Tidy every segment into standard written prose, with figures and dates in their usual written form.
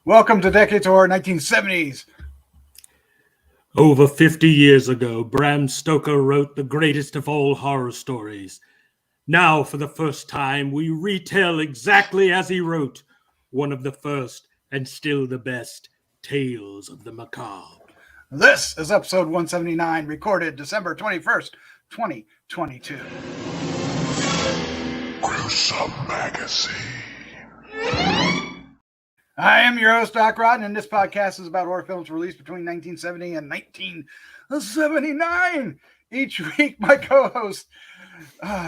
Welcome to Decades of Horror 1970s. Over 50 years ago, Bram Stoker wrote the greatest of all horror stories. Now, for the first time, we retell exactly as he wrote, one of the first and still the best tales of the macabre. This is episode 179, recorded December 21st, 2022. Gruesome Magazine. I am your host, Doc Rodden, and this podcast is about horror films released between 1970 and 1979. Each week, my co-host,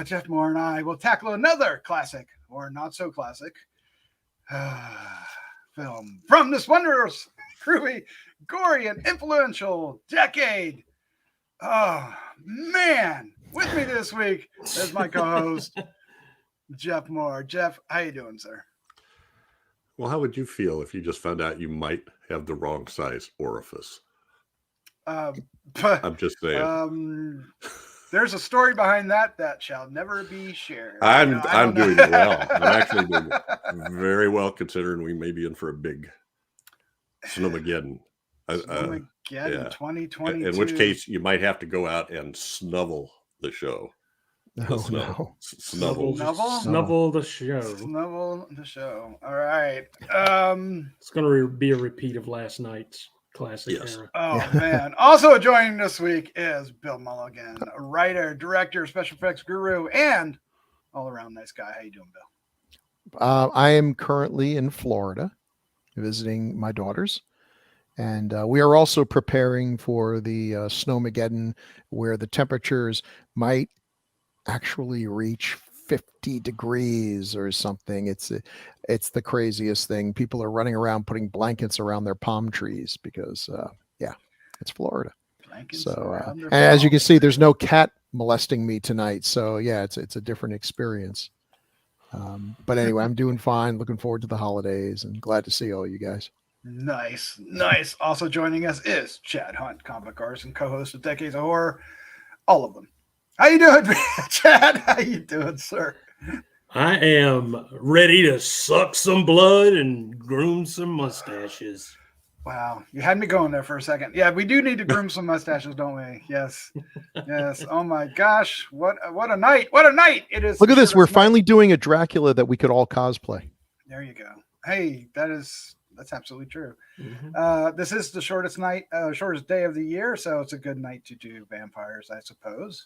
Jeff Mohr, and I will tackle another classic, or not so classic, film from this wondrous, groovy, gory, and influential decade. Oh, man. With me this week is my co-host, Jeff Mohr. Jeff, how you doing, sir? Well, how would you feel if you just found out you might have the wrong size orifice? I'm just saying. There's a story behind that shall never be shared. I'm doing well. I'm actually doing very well, considering we may be in for a big Snowmageddon. Snowmageddon 2022. In which case, you might have to go out and snovel the show. Snuffle the show. Snuffle the show. All right. It's going to be a repeat of last night's classic era. Oh, man. Also joining this week is Bill Mulligan, a writer, director, special effects guru, and all-around nice guy. How you doing, Bill? I am currently in Florida visiting my daughters. And we are also preparing for the Snowmageddon, where the temperatures might actually reach 50 degrees or something. It's the craziest thing. People are running around putting blankets around their palm trees because it's Florida. And as you can see, there's no cat molesting me tonight, so it's a different experience. But anyway, I'm doing fine, looking forward to the holidays, and glad to see all you guys. Nice. Also joining us is Chad Hunt, comic artist and co-host of Decades of Horror, all of them. How you doing, Chad? How you doing, sir? I am ready to suck some blood and groom some mustaches. Wow, you had me going there for a second. Yeah, we do need to groom some mustaches, don't we? Yes. Oh my gosh, what a night! What a night it is! Look at this. We're finally doing a Dracula that we could all cosplay. There you go. Hey, that's absolutely true. Mm-hmm. This is the shortest day of the year, so it's a good night to do vampires, I suppose.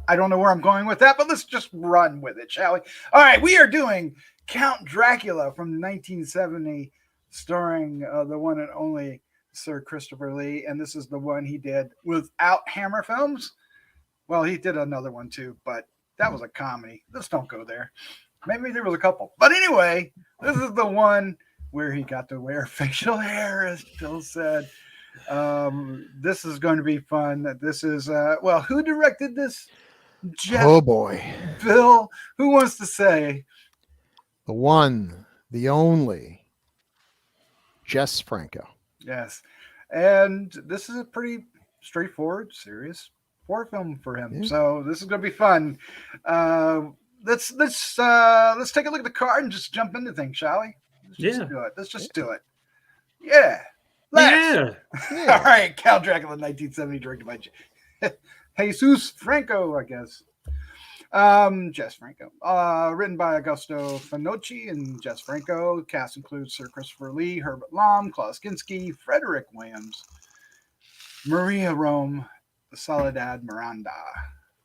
I don't know where I'm going with that, but let's just run with it, shall we? All right, we are doing Count Dracula from 1970, starring the one and only Sir Christopher Lee, and this is the one he did without Hammer Films. Well, he did another one too, but that was a comedy. Let's don't go there. Maybe there was a couple. But anyway, this is the one where he got to wear facial hair, as Bill said. This is going to be fun. This is, who directed this? Jeff. Oh boy. Bill, who wants to say? The one, the only, Jess Franco. Yes. And this is a pretty straightforward, serious horror film for him. Yeah. So this is going to be fun. Let's take a look at the card and just jump into things, shall we? Let's just do it. Yeah. Yeah. All right. Count Dracula, 1970, directed by Jesús Franco, I guess. Jess Franco. Written by Augusto Finocchi and Jess Franco. Cast includes Sir Christopher Lee, Herbert Lom, Klaus Kinski, Frederick Williams, Maria Rome, Soledad Miranda.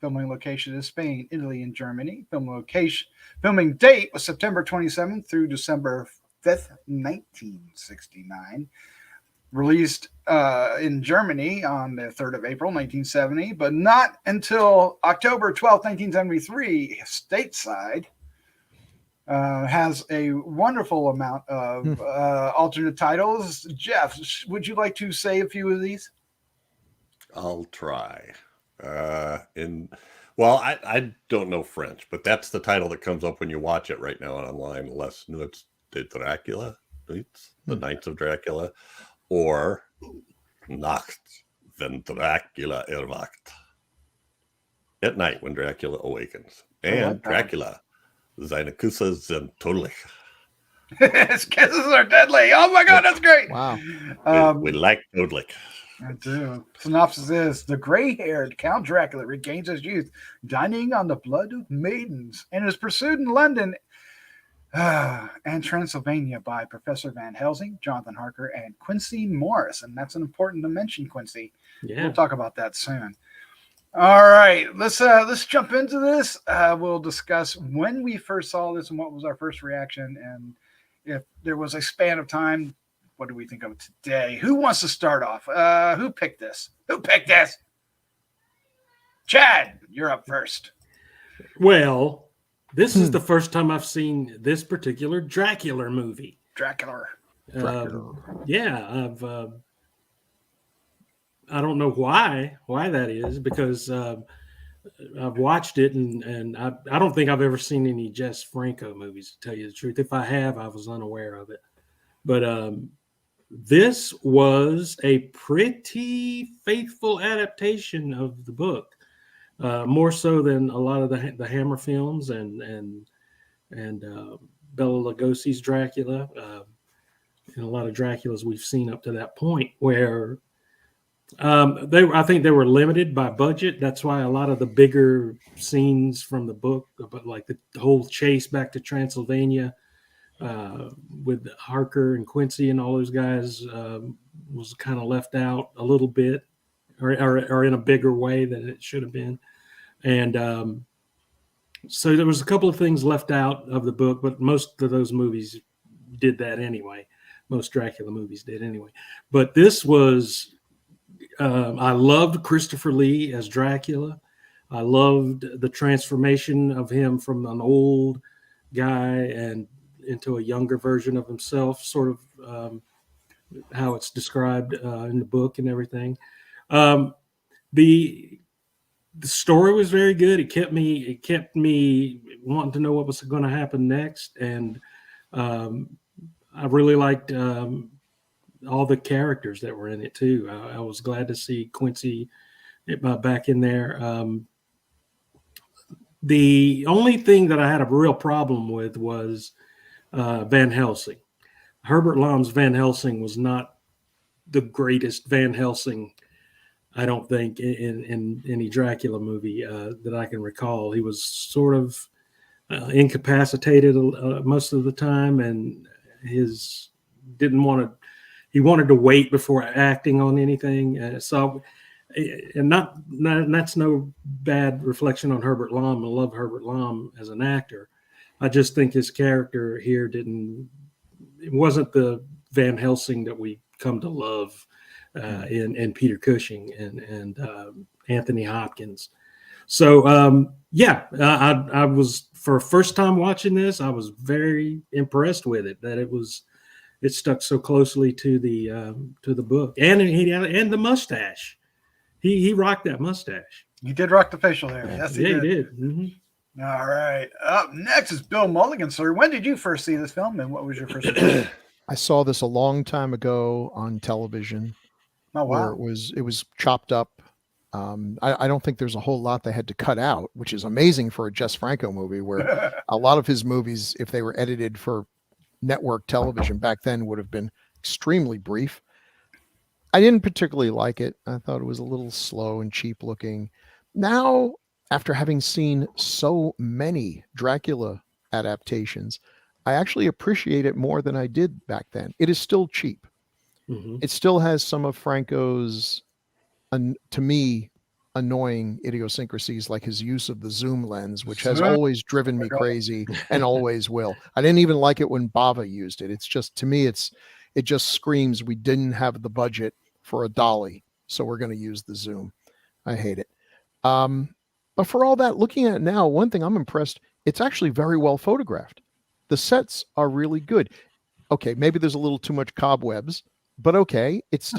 Filming location is Spain, Italy, and Germany. Filming date was September 27th through December 5th, 1969. Released in Germany on the 3rd of April, 1970, but not until October 12th, 1973, stateside. Has a wonderful amount of alternate titles. Jeff, would you like to say a few of these? I'll try. I don't know French, but that's the title that comes up when you watch it right now online. Les Nuits de Dracula, the Nights of Dracula. Or Nacht, wenn Dracula erwacht. At night when Dracula awakens. And Dracula, seine Küsse sind tödlich. His kisses are deadly. Oh my God, that's great. Wow. We like Odlik. I do. Synopsis is the gray-haired Count Dracula regains his youth, dining on the blood of maidens, and is pursued in London and Transylvania by Professor Van Helsing, Jonathan Harker, and Quincey Morris. And that's an important to mention, Quincy. Yeah. We'll talk about that soon. All right, let's jump into this. We'll discuss when we first saw this and what was our first reaction, and if there was a span of time. What do we think of today? Who wants to start off? Who picked this? Chad, you're up first. Well, this is the first time I've seen this particular Dracula movie. Dracula. Yeah, I don't know why that is, because I've watched it and I don't think I've ever seen any Jess Franco movies, to tell you the truth. If I have, I was unaware of it. But this was a pretty faithful adaptation of the book, more so than a lot of the Hammer films and Bela Lugosi's Dracula, and a lot of Draculas we've seen up to that point, where I think they were limited by budget. That's why a lot of the bigger scenes from the book, but like the whole chase back to Transylvania, with Harker and Quincey and all those guys, was kind of left out a little bit, or in a bigger way than it should have been. And so there was a couple of things left out of the book, but most of those movies did that anyway. Most Dracula movies did anyway. But this was, I loved Christopher Lee as Dracula. I loved the transformation of him from an old guy and into a younger version of himself, sort of how it's described in the book and everything. The story was very good. It kept me wanting to know what was going to happen next, and I really liked all the characters that were in it too. I was glad to see Quincey back in there. The only thing that I had a real problem with was Van Helsing. Herbert Lom's Van Helsing was not the greatest Van Helsing, I don't think, in any Dracula movie that I can recall. He was sort of incapacitated most of the time, and he wanted to wait before acting on anything. That's no bad reflection on Herbert Lom. I love Herbert Lom as an actor. I just think his character here it wasn't the Van Helsing that we come to love in Peter Cushing and Anthony Hopkins. So I was, for first time watching this, I was very impressed with it, that it stuck so closely to the book, and the mustache. He rocked that mustache. He did rock the facial hair. Yes, he did. Mm-hmm. All right. Up next is Bill Mulligan, sir. When did you first see this film, and what was your first impression? I saw this a long time ago on television. Oh, wow. Where it was chopped up. I don't think there's a whole lot they had to cut out, which is amazing for a Jess Franco movie, where a lot of his movies, if they were edited for network television back then, would have been extremely brief. I didn't particularly like it. I thought it was a little slow and cheap looking. Now, after having seen so many Dracula adaptations, I actually appreciate it more than I did back then. It is still cheap. Mm-hmm. It still has some of Franco's, to me, annoying idiosyncrasies, like his use of the zoom lens, which has always driven me crazy and always will. I didn't even like it when Bava used it. It's just, to me, it just screams we didn't have the budget for a dolly, so we're going to use the zoom. I hate it. But for all that, looking at it now, one thing I'm impressed, it's actually very well photographed. The sets are really good. Okay, maybe there's a little too much cobwebs, but okay, it's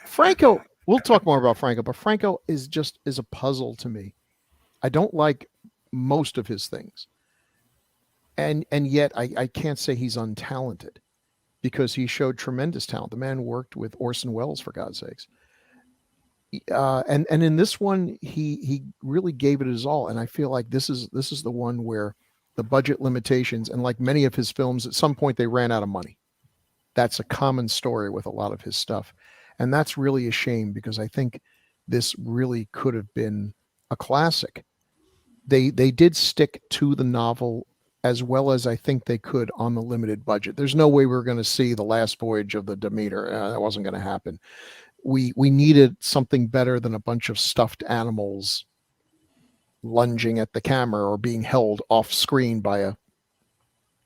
Franco. We'll talk more about Franco, but Franco is a puzzle to me. I don't like most of his things. And yet I can't say he's untalented, because he showed tremendous talent. The man worked with Orson Welles, for God's sakes. And in this one, he really gave it his all. And I feel like this is the one where the budget limitations, and like many of his films, at some point they ran out of money. That's a common story with a lot of his stuff. And that's really a shame, because I think this really could have been a classic. They did stick to the novel as well as I think they could on the limited budget. There's no way we're going to see The Last Voyage of the Demeter. That wasn't going to happen. We needed something better than a bunch of stuffed animals lunging at the camera or being held off screen by a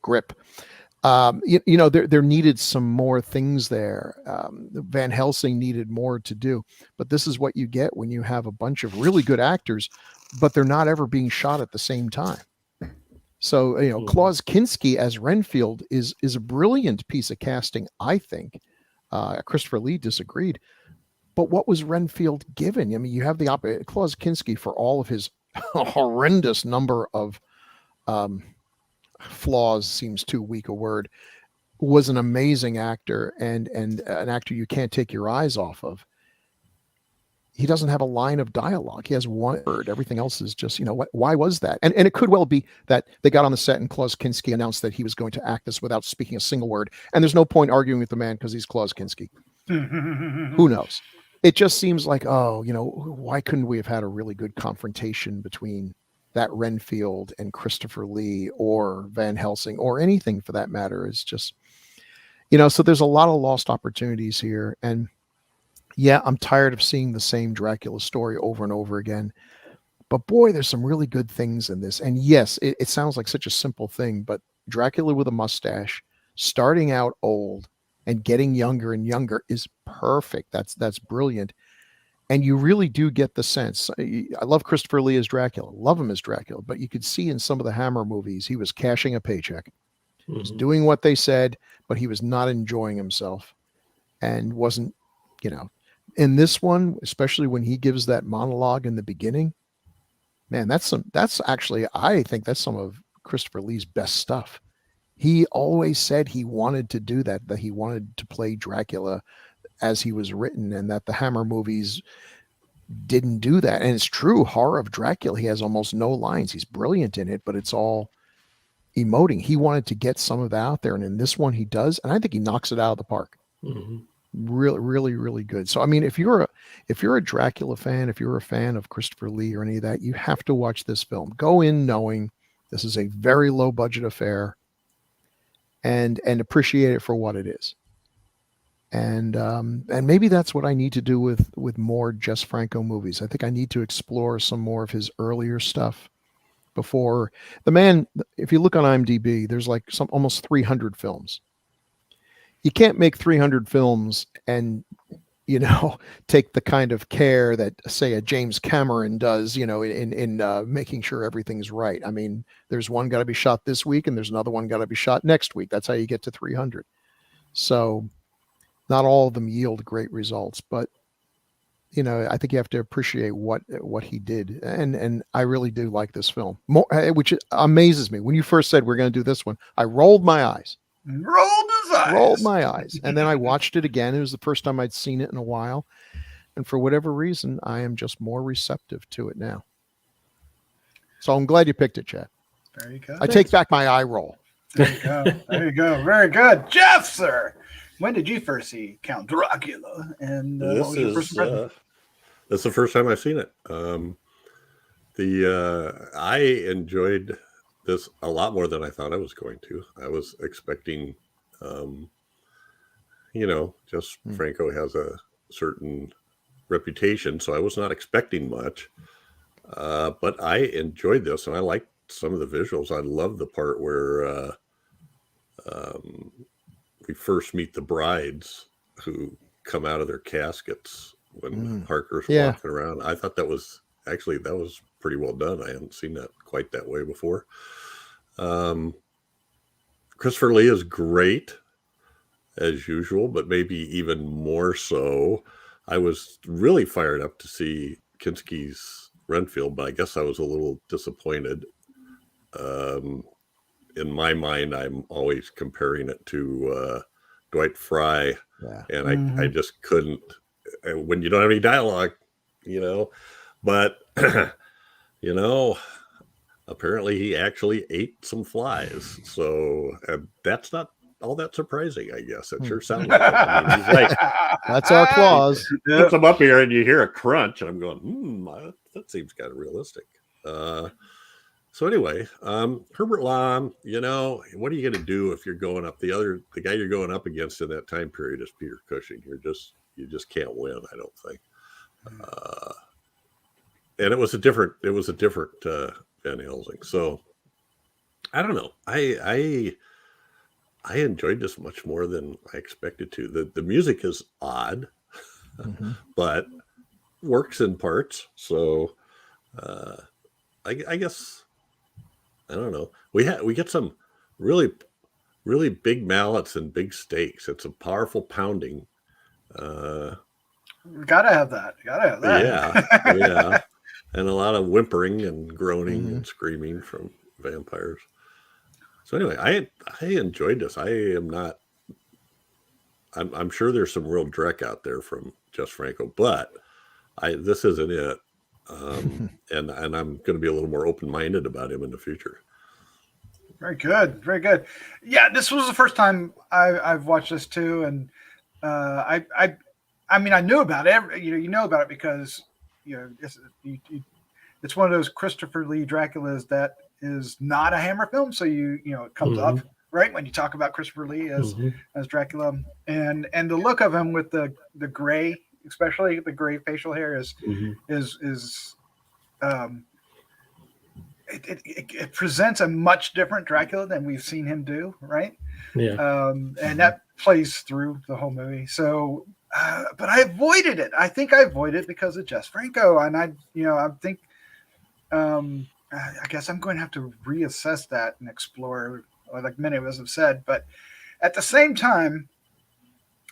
grip. There needed some more things there. Van Helsing needed more to do, but this is what you get when you have a bunch of really good actors, but they're not ever being shot at the same time. So, Klaus Kinski as Renfield is a brilliant piece of casting, I think. Christopher Lee disagreed. But what was Renfield given? I mean, you have the Klaus Kinski, for all of his horrendous number of flaws, seems too weak a word, was an amazing actor and an actor you can't take your eyes off of. He doesn't have a line of dialogue. He has one word. Everything else is just, why was that? And it could well be that they got on the set and Klaus Kinski announced that he was going to act this without speaking a single word. And there's no point arguing with the man because he's Klaus Kinski. Who knows? It just seems like, why couldn't we have had a really good confrontation between that Renfield and Christopher Lee or Van Helsing or anything for that matter? It's just, so there's a lot of lost opportunities here. And yeah, I'm tired of seeing the same Dracula story over and over again. But boy, there's some really good things in this. And yes, it sounds like such a simple thing, but Dracula with a mustache, starting out old and getting younger and younger is perfect. That's brilliant. And you really do get the sense. I love Christopher Lee as Dracula, love him as Dracula, but you could see in some of the Hammer movies, he was cashing a paycheck. He was doing what they said, but he was not enjoying himself and wasn't, in this one, especially when he gives that monologue in the beginning, man, that's actually, I think that's some of Christopher Lee's best stuff. He always said he wanted to do that he wanted to play Dracula as he was written, and that the Hammer movies didn't do that. And it's true, Horror of Dracula, he has almost no lines. He's brilliant in it, but it's all emoting. He wanted to get some of that out there, and in this one he does, and I think he knocks it out of the park. Really, really, really good. So, I mean, if you're a Dracula fan, if you're a fan of Christopher Lee or any of that, you have to watch this film. Go in knowing this is a very low budget affair, and appreciate it for what it is. And maybe that's what I need to do with more Jess Franco movies. I think I need to explore some more of his earlier stuff before the man. If you look on IMDb, there's like almost 300 films. You can't make 300 films and, take the kind of care that, say, a James Cameron does, in making sure everything's right. I mean, there's one got to be shot this week and there's another one got to be shot next week. That's how you get to 300. So not all of them yield great results, but, I think you have to appreciate what he did. And I really do like this film, more, which amazes me. When you first said we're going to do this one, I rolled my eyes. Rolled my eyes. And then I watched it again. It was the first time I'd seen it in a while. And for whatever reason, I am just more receptive to it now. So I'm glad you picked it, Chad. There you go. I take back my eye roll. There you go. There you go. Very good. Jeff, sir, when did you first see Count Dracula? And this is the first time I've seen it. I enjoyed this a lot more than I thought I was going to. I was expecting, just Franco has a certain reputation, so I was not expecting much. But I enjoyed this, and I liked some of the visuals. I love the part where we first meet the brides who come out of their caskets when Harker's walking around. I thought that was pretty well done. I hadn't seen that quite that way before. Christopher Lee is great as usual, but maybe even more so. I was really fired up to see Kinski's Renfield, but I guess I was a little disappointed. In my mind, I'm always comparing it to Dwight Fry, and I just couldn't. When you don't have any dialogue, but apparently he actually ate some flies. So that's not all that surprising, I guess. It sure sounds like it. I mean, he's like, That's our clause. puts them up here and you hear a crunch, and I'm going, that seems kind of realistic. So anyway, Herbert Lom, what are you going to do if you're going up? The guy you're going up against in that time period is Peter Cushing. You just can't win, I don't think. And it was a different Van Helsing. So I don't know. I enjoyed this much more than I expected to. The music is odd, but works in parts. So I guess, I don't know. We get some really, really big mallets and big stakes. It's a powerful pounding. Gotta have that. Yeah. And a lot of whimpering and groaning and screaming from vampires. So anyway, I enjoyed this. I'm sure there's some real dreck out there from Jess Franco, but this isn't it. And I'm going to be a little more open-minded about him in the future. Very good. Very good. Yeah, this was the first time I've watched this too. And I mean, I knew about it. You know about it because, it's one of those Christopher Lee Draculas that is not a Hammer film. So it comes up right when you talk about Christopher Lee as Dracula, and the look of him with the gray, especially the gray facial hair it presents a much different Dracula than we've seen him do, right? Yeah. And that plays through the whole movie. So, but I avoided it. I think I avoided it because of Jess Franco, and I think. I guess I'm going to have to reassess that and explore, like many of us have said. But at the same time,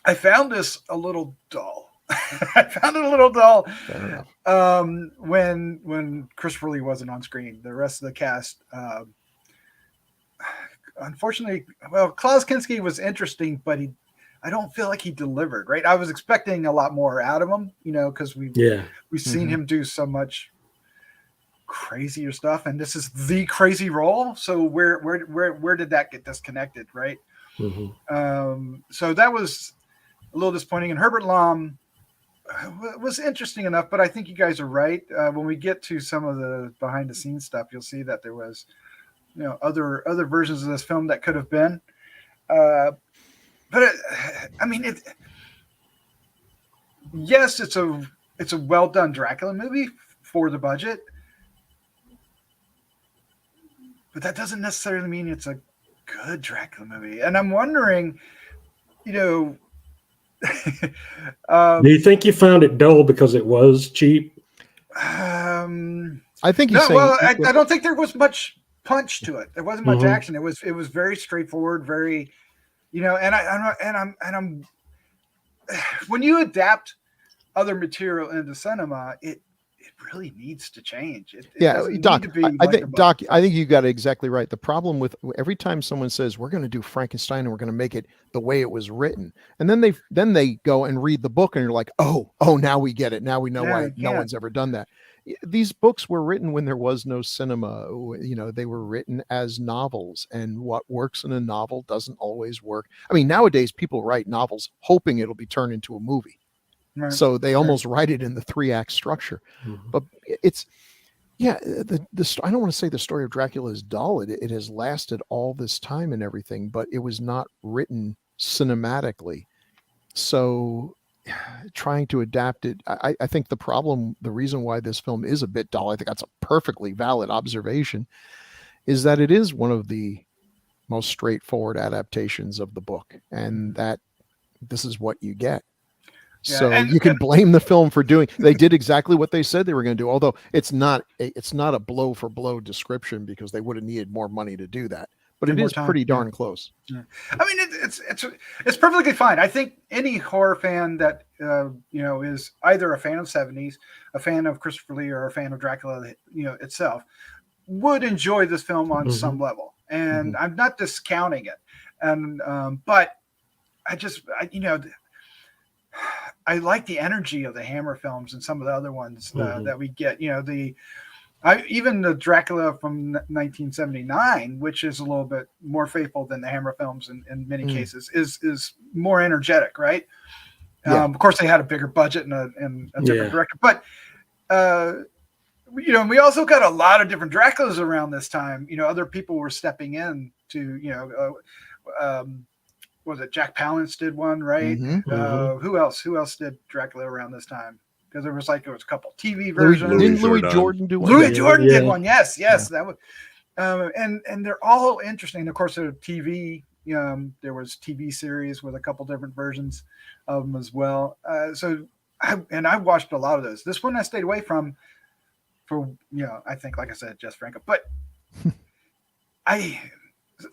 I found this a little dull. I found it a little dull when Christopher Lee wasn't on screen. The rest of the cast, unfortunately, Klaus Kinski was interesting, but I don't feel like he delivered. Right? I was expecting a lot more out of him, because we've seen him do so much crazier stuff, and this is the crazy role. So where did that get disconnected, right? So that was a little disappointing. And Herbert Lom was interesting enough, but I think you guys are right. When we get to some of the behind the scenes stuff, you'll see that there was other versions of this film that could have been, but yes, it's a well done Dracula movie for the budget. But that doesn't necessarily mean it's a good Dracula movie. And I'm wondering, do you think you found it dull because it was cheap? I think he's saying. Well, I don't think there was much punch to it. There wasn't much action. It was very straightforward, very, and I'm when you adapt other material into cinema, it really needs to change. Doc, I think you got it exactly right. The problem with every time someone says we're going to do Frankenstein and we're going to make it the way it was written, and then they go and read the book and you're like, oh, now we get it. Now we know why no one's ever done that. These books were written when there was no cinema. They were written as novels, and what works in a novel doesn't always work. I mean, nowadays people write novels hoping it'll be turned into a movie. Right. So they almost write it in the 3-act structure, but it's, I don't want to say the story of Dracula is dull. It has lasted all this time and everything, but it was not written cinematically. So trying to adapt it, I think the reason why this film is a bit dull, I think that's a perfectly valid observation, is that it is one of the most straightforward adaptations of the book, and that this is what you get. Yeah, so you can blame the film for they did exactly what they said they were going to do. Although it's not a blow for blow description, because they would have needed more money to do that, but it is pretty darn close. Yeah. I mean, it's perfectly fine. I think any horror fan that, is either a fan of 70s, a fan of Christopher Lee, or a fan of Dracula, itself, would enjoy this film on some level. And I'm not discounting it. And, but I like the energy of the Hammer films and some of the other ones that we get. Even the Dracula from 1979, which is a little bit more faithful than the Hammer films in many cases, is more energetic, right? Yeah. Of course, they had a bigger budget and a different director, but we also got a lot of different Draculas around this time. Other people were stepping in to, was it Jack Palance did one, right? Who else did Dracula around this time? Because there was a couple TV versions. Didn't Louis Jordan do one? Louis Jordan did one. Yes. That was, and they're all interesting. Of course, the TV. There was TV series with a couple different versions of them as well. I watched a lot of those. This one I stayed away from. I think, like I said, Jess Franco. But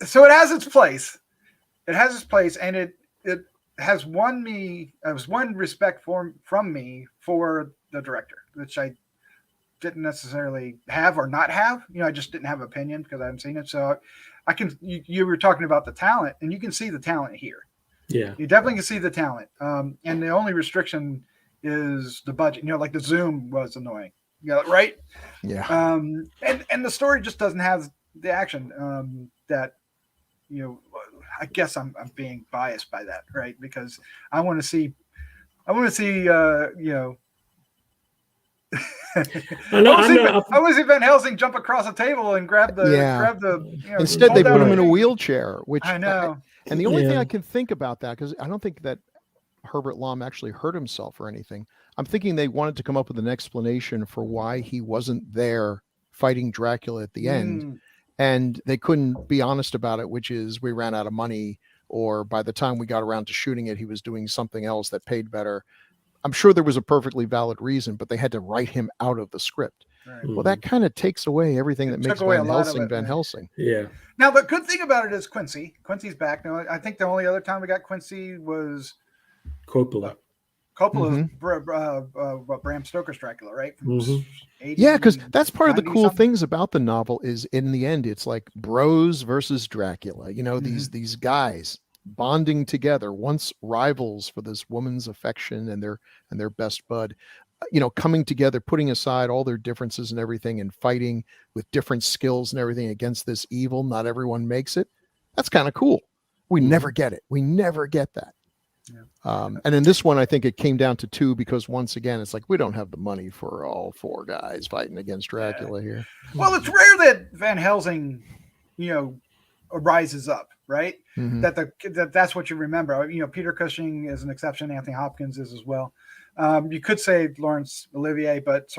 so it has its place. It has its place, and it has won me. It was one respect from me for the director, which I didn't necessarily have or not have. I just didn't have an opinion because I haven't seen it. So I can. You were talking about the talent, and you can see the talent here. Yeah, you definitely can see the talent. And the only restriction is the budget. like the zoom was annoying. Right? Yeah. And the story just doesn't have the action that I guess I'm being biased by that, right? Because I want to see I want to see I want to see Van Helsing jump across a table and grab the Instead they put him in a wheelchair, which I know. And the only thing I can think about that, because I don't think that Herbert Lom actually hurt himself or anything. I'm thinking they wanted to come up with an explanation for why he wasn't there fighting Dracula at the end. And they couldn't be honest about it, which is we ran out of money, or by the time we got around to shooting it, he was doing something else that paid better. I'm sure there was a perfectly valid reason, but they had to write him out of the script. Right. Well, that kind of takes away everything that makes Van Helsing Van Helsing. Yeah. Now, the good thing about it is Quincey. Quincy's back now. I think the only other time we got Quincey was Coppola. Bram Stoker's Dracula, right? Yeah, because that's part of the cool things about the novel is in the end, it's like bros versus Dracula. These guys bonding together, once rivals for this woman's affection and their best bud, coming together, putting aside all their differences and everything, and fighting with different skills and everything against this evil. Not everyone makes it. That's kind of cool. We never get it. We never get that. Yeah. And in this one, I think it came down to 2 because once again, it's like we don't have the money for all 4 guys fighting against Dracula here. Well, it's rare that Van Helsing, rises up, right? That's what you remember. Peter Cushing is an exception. Anthony Hopkins is as well. You could say Sir Laurence Olivier, but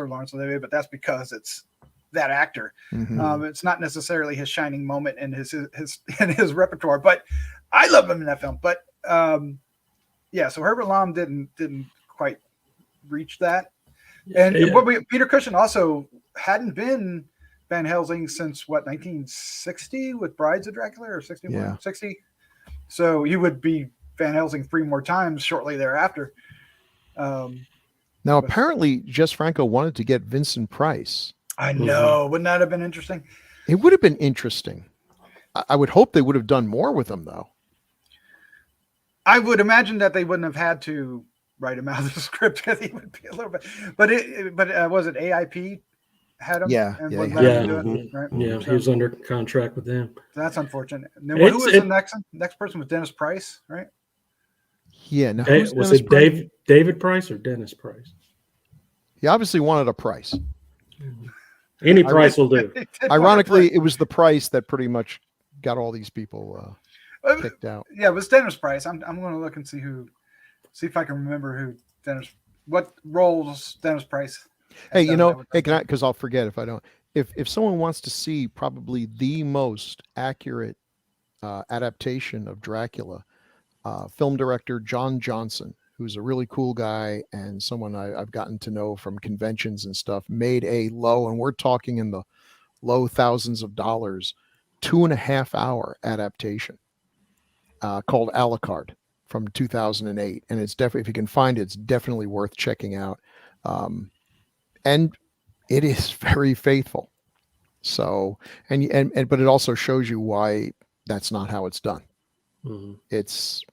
that's because it's that actor. It's not necessarily his shining moment in his repertoire. But I love him in that film. But so Herbert Lom didn't quite reach that. And Peter Cushing also hadn't been Van Helsing since 1960 with Brides of Dracula, or 61, 60. So he would be Van Helsing 3 more times shortly thereafter. Now, apparently, Jess Franco wanted to get Vincent Price. I know. Wouldn't that have been interesting? It would have been interesting. I would hope they would have done more with him, though. I would imagine that they wouldn't have had to write him out of the script because he would be a little bit. But was it AIP had him? Yeah. Right? Yeah, he was under contract with them. That's unfortunate. And then who was the next person? Was Dennis Price, right? Yeah. Now, was it David Price or Dennis Price? He obviously wanted a price. Any price will do. Ironically, it was the price that pretty much got all these people picked out. Yeah, it was Dennis Price. I'm going to look and see if I can remember what roles Dennis Price. Hey, because I'll forget if I don't. If someone wants to see probably the most accurate adaptation of Dracula, film director John Johnson, who's a really cool guy and someone I've gotten to know from conventions and stuff, made a low, and we're talking in the low thousands of dollars, 2.5-hour adaptation called a la carte from 2008. And it's definitely, if you can find it, it's definitely worth checking out. And it is very faithful. So, but it also shows you why that's not how it's done. It's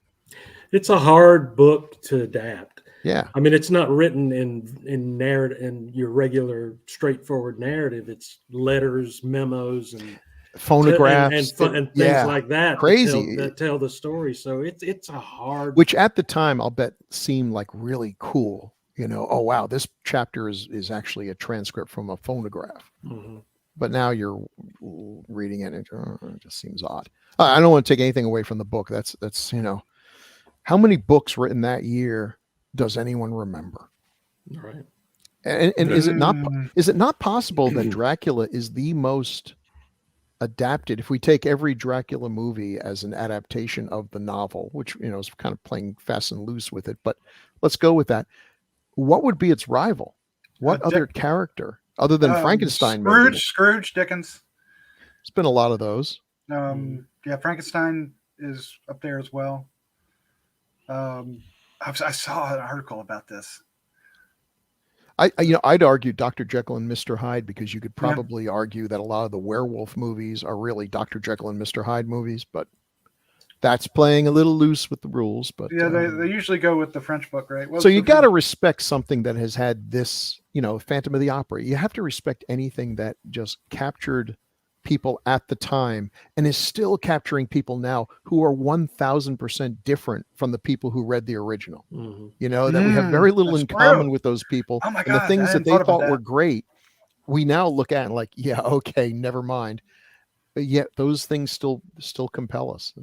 a hard book to adapt. Yeah. I mean, it's not written in narrative, in your regular straightforward narrative. It's letters, memos, and Phonographs and things yeah, like that crazy. that tell the story. So it's a hard, Which at the time I'll bet seemed like really cool. You know, oh wow, this chapter is actually a transcript from a phonograph. Mhm. But now you're reading it and it just seems odd. I don't want to take anything away from the book. That's you know, how many books written that year does anyone remember? Right. And is it not possible that Dracula is the most adapted? If we take every Dracula movie as an adaptation of the novel, which you know is kind of playing fast and loose with it, but let's go with that. What would be its rival? What other character other than Frankenstein? Scrooge Dickens. There's been a lot of those. Yeah, Frankenstein is up there as well. I saw an article about this. I'd argue Dr. Jekyll and Mr. Hyde, because you could probably argue that a lot of the werewolf movies are really Dr. Jekyll and Mr. Hyde movies, but that's playing a little loose with the rules. But yeah, they usually go with the French book, right? So you got to respect something that has had this, you know, Phantom of the Opera. You have to respect anything that just captured people at the time and is still capturing people now who are 1,000% different from the people who read the original. Mm-hmm. You know, that we have very little in common with those people. Oh my and the God, things that they thought were great, we now look at and like, yeah, okay, never mind. But yet those things still compel us.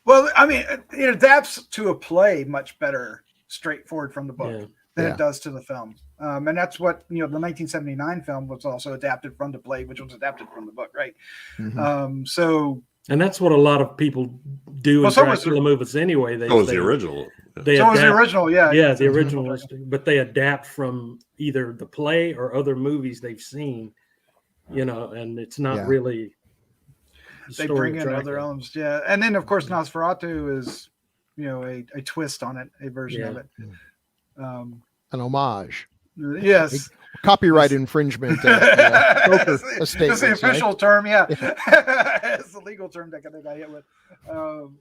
Well, I mean, it adapts to a play much better, straightforward from the book than it does to the film. And that's what, you know, the 1979 film was also adapted from the play, which was adapted from the book, right? Mm-hmm. And that's what a lot of people do in Dracula movies anyway. That was the original. Was the original, yeah. Yeah, the original was, but they adapt from either the play or other movies they've seen, you know, and it's not really... They bring in other elements, and then of course Nosferatu is, you know, a twist on it, a version of it, an homage. Yes, copyright infringement. It's the official term, it's the legal term that I got hit with. All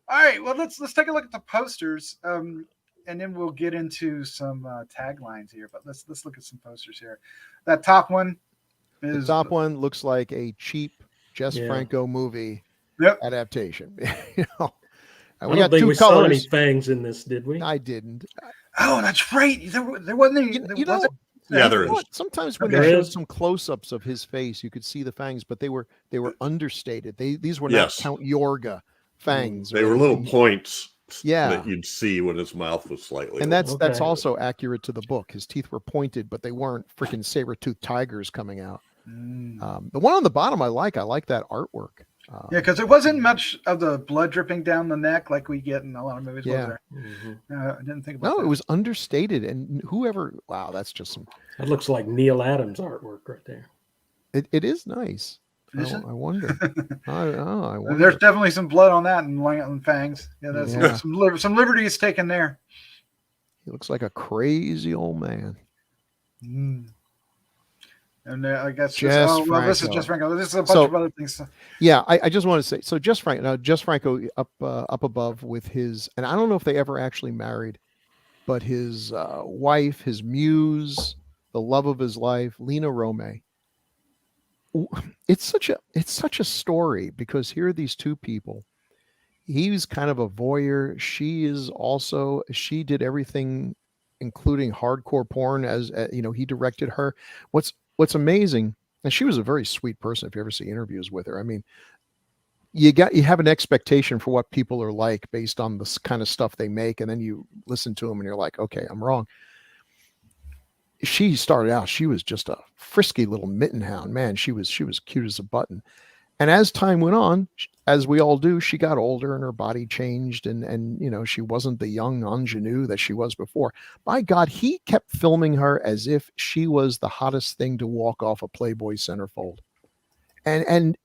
right, well let's take a look at the posters, and then we'll get into some taglines here. But let's look at some posters here. That top one looks like a cheap Jess Franco movie adaptation. You know, we got two colors. Saw any fangs in this, did we? I didn't. Oh, that's right. There wasn't any. There is. Sometimes when they showed some close-ups of his face, you could see the fangs, but they were understated. These were not Count Yorga fangs. They were little points. That you'd see when his mouth was slightly. And that's also accurate to the book. His teeth were pointed, but they weren't freaking saber-toothed tigers coming out. The one on the bottom I like that artwork. Because it wasn't much of the blood dripping down the neck like we get in a lot of movies. Was there? I didn't think about that. No, it was understated, and that's just some. That looks like Neil Adams artwork right there. It is nice. I wonder. I wonder. There's definitely some blood on that and fangs. Yeah, that's some liberties taken there. He looks like a crazy old man. And I guess this is Jess Franco. This is a bunch of other things. Yeah, I just want to say, so Jess Franco up above with his, and I don't know if they ever actually married, but his wife, his muse, the love of his life, Lena Romay. It's such a story, because here are these two people. He's kind of a voyeur. She did everything, including hardcore porn, as you know, he directed her. What's amazing, and she was a very sweet person. If you ever see interviews with her, I mean, you have an expectation for what people are like based on the kind of stuff they make, and then you listen to them and you're like, okay, I'm wrong. She started out, she was just a frisky little mitten hound, man. She was cute as a button. And as time went on, as we all do, she got older and her body changed, and you know, she wasn't the young ingenue that she was before. By God, he kept filming her as if she was the hottest thing to walk off a Playboy centerfold. And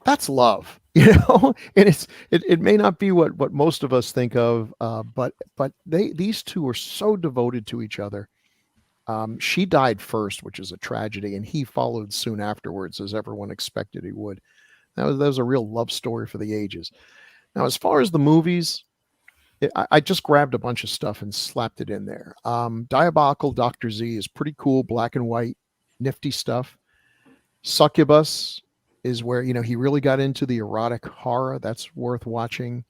that's love, you know. And it may not be what most of us think of, but these two were so devoted to each other. She died first, which is a tragedy, and he followed soon afterwards, as everyone expected he would. That was a real love story for the ages. Now, as far as the movies, I just grabbed a bunch of stuff and slapped it in there. Diabolical Dr. Z is pretty cool, black and white, nifty stuff. Succubus is where, he really got into the erotic horror. That's worth watching.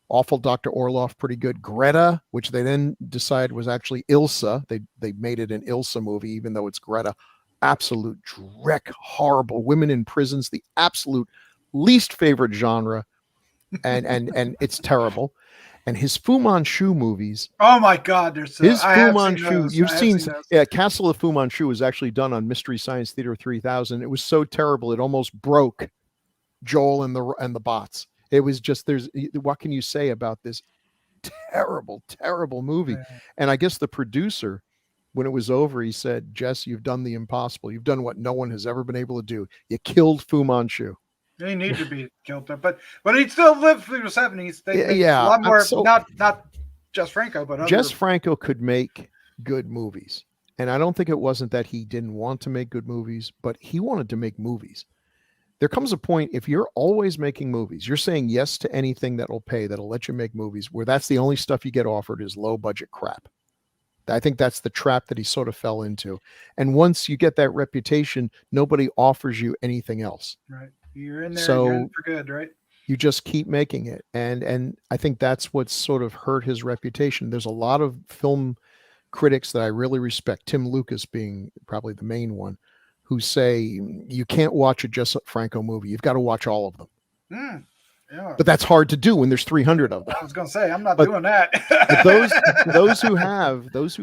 Awful Dr. Orloff, pretty good. Greta, which they then decided was actually Ilsa. They made it an Ilsa movie, even though it's Greta. Absolute dreck, horrible. Women in prisons, the absolute least favorite genre. And it's terrible. And his Fu Manchu movies. Oh my God! There's his Fu Manchu. Those. You've seen Castle of Fu Manchu was actually done on Mystery Science Theater 3000. It was so terrible it almost broke Joel and the bots. It was just what can you say about this terrible, terrible movie? Yeah. And I guess the producer, when it was over, he said, "Jess, you've done the impossible. You've done what no one has ever been able to do. You killed Fu Manchu." He needed to be killed, but he still lived through the 70s. Yeah, a lot more. so, not Jess Franco, but Jess Franco could make good movies, and I don't think it wasn't that he didn't want to make good movies, but he wanted to make movies. There comes a point if you're always making movies, you're saying yes to anything that'll pay, that'll let you make movies, where that's the only stuff you get offered is low budget crap. I think that's the trap that he sort of fell into. And once you get that reputation, nobody offers you anything else. Right. You're in there, so you're in for good, right? You just keep making it. And I think that's what's sort of hurt his reputation. There's a lot of film critics that I really respect, Tim Lucas being probably the main one, who say you can't watch a Jess Franco movie. You've got to watch all of them. Yeah. But that's hard to do when there's 300 of them. I was going to say, I'm not doing that. But those who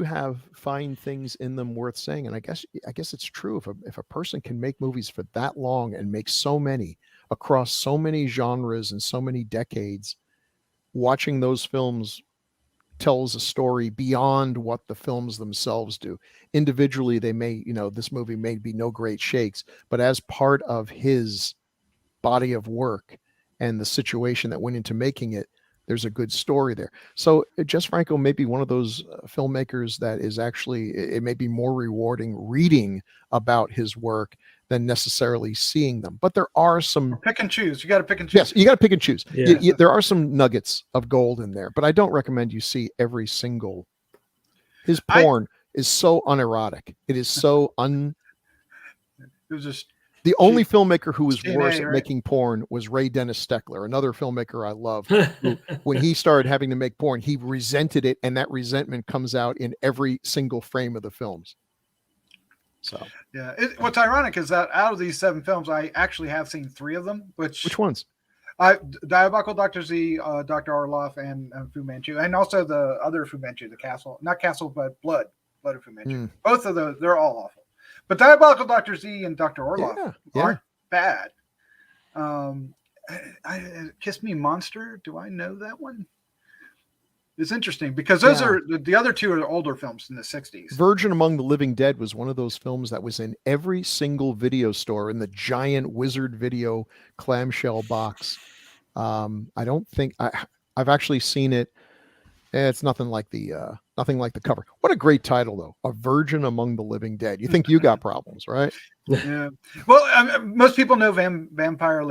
have find things in them worth saying. And I guess it's true. If a person can make movies for that long and make so many across so many genres and so many decades, watching those films tells a story beyond what the films themselves do. Individually, they may, this movie may be no great shakes, but as part of his body of work and the situation that went into making it, there's a good story there. So Jess Franco may be one of those filmmakers that is actually, it may be more rewarding reading about his work than necessarily seeing them. But there are some... Pick and choose. You got to pick and choose. Yes, you got to pick and choose. Yeah. There are some nuggets of gold in there, but I don't recommend you see every single... His porn is so unerotic. It is so It was just... The only filmmaker who was TNA, worse at right? making porn was Ray Dennis Steckler, another filmmaker I love. Who, when he started having to make porn, he resented it, and that resentment comes out in every single frame of the films. So, yeah. What's ironic is that out of these 7 films, I actually have seen 3 of them. Which ones? Diabolical Dr. Z, Dr. Orloff, and Fu Manchu, and also the other Fu Manchu, the Castle, not Castle, but Blood of Fu Manchu. Both of those, they're all awful. But Diabolical Dr. Z and Dr. Orloff aren't bad. Kiss Me Monster, do I know that one? It's interesting because those are the other 2 are older films in the 60s. Virgin Among the Living Dead was one of those films that was in every single video store in the giant Wizard Video clamshell box. I don't think I've actually seen it. It's nothing like the cover. What a great title, though. A Virgin Among the Living Dead. You think you got problems, right? Yeah. Well, most people know Vampire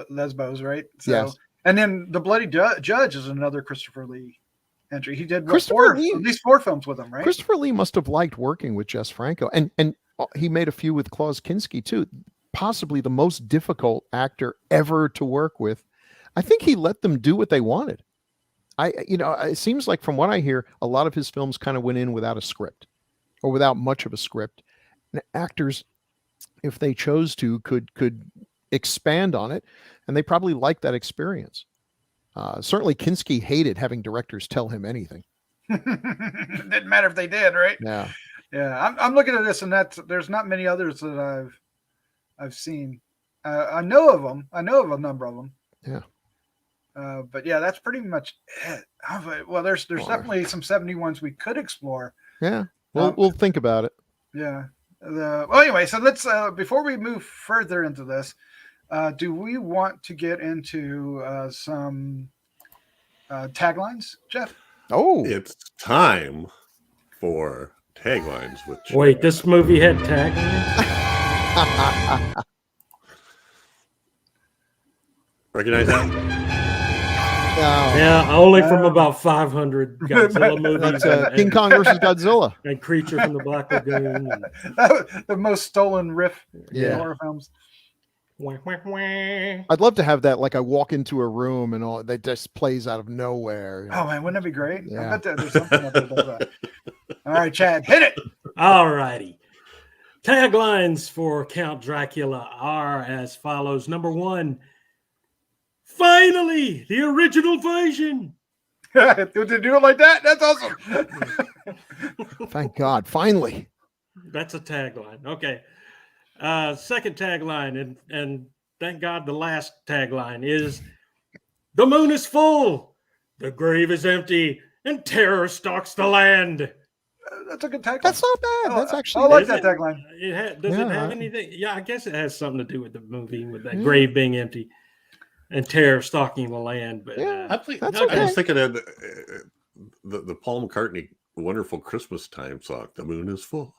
Lesbos, right? So, yes. And then The Bloody Judge is another Christopher Lee entry. He did at least 4 films with him, right? Christopher Lee must have liked working with Jess Franco. And he made a few with Klaus Kinski, too. Possibly the most difficult actor ever to work with. I think he let them do what they wanted. It seems like from what I hear, a lot of his films kind of went in without a script or without much of a script. And actors, if they chose to, could expand on it, and they probably liked that experience. Certainly Kinski hated having directors tell him anything. It didn't matter if they did, right? Yeah. Yeah. I'm looking at this, and there's not many others that I've seen. I know of them. I know of a number of them. Yeah. But yeah, that's pretty much it. Well, there's definitely some 71s we could explore. Yeah, we'll think about it. Yeah. Well, anyway, so let's before we move further into this, do we want to get into some taglines, Jeff? Oh, it's time for taglines. Wait, this movie had taglines? Recognize that? Yeah, only from about 500 Godzilla movies. That's King Kong versus Godzilla. And Creature from the Black Lagoon. And, That was the most stolen riff Yeah. in horror films. wah, wah, wah. I'd love to have that. Like I walk into a room and all that just plays out of nowhere. Oh man, wouldn't that be great? I Yeah. bet there's something out there that does that. All right, Chad, hit it. All righty. Taglines for Count Dracula are as follows. Number 1, finally, the original version. Did they do it like that? That's awesome. Thank God, finally. That's a tagline. Okay. Second tagline, and thank God the last tagline is, the moon is full, the grave is empty, and terror stalks the land. That's a good tagline. That's not bad. That's I actually like Is that it- tagline. Does it have anything? Yeah, I guess it has something to do with the movie, with that grave being empty and terror stalking the land. But Yeah. I think That's I okay. was thinking of the Paul McCartney wonderful Christmas time song. The moon is full,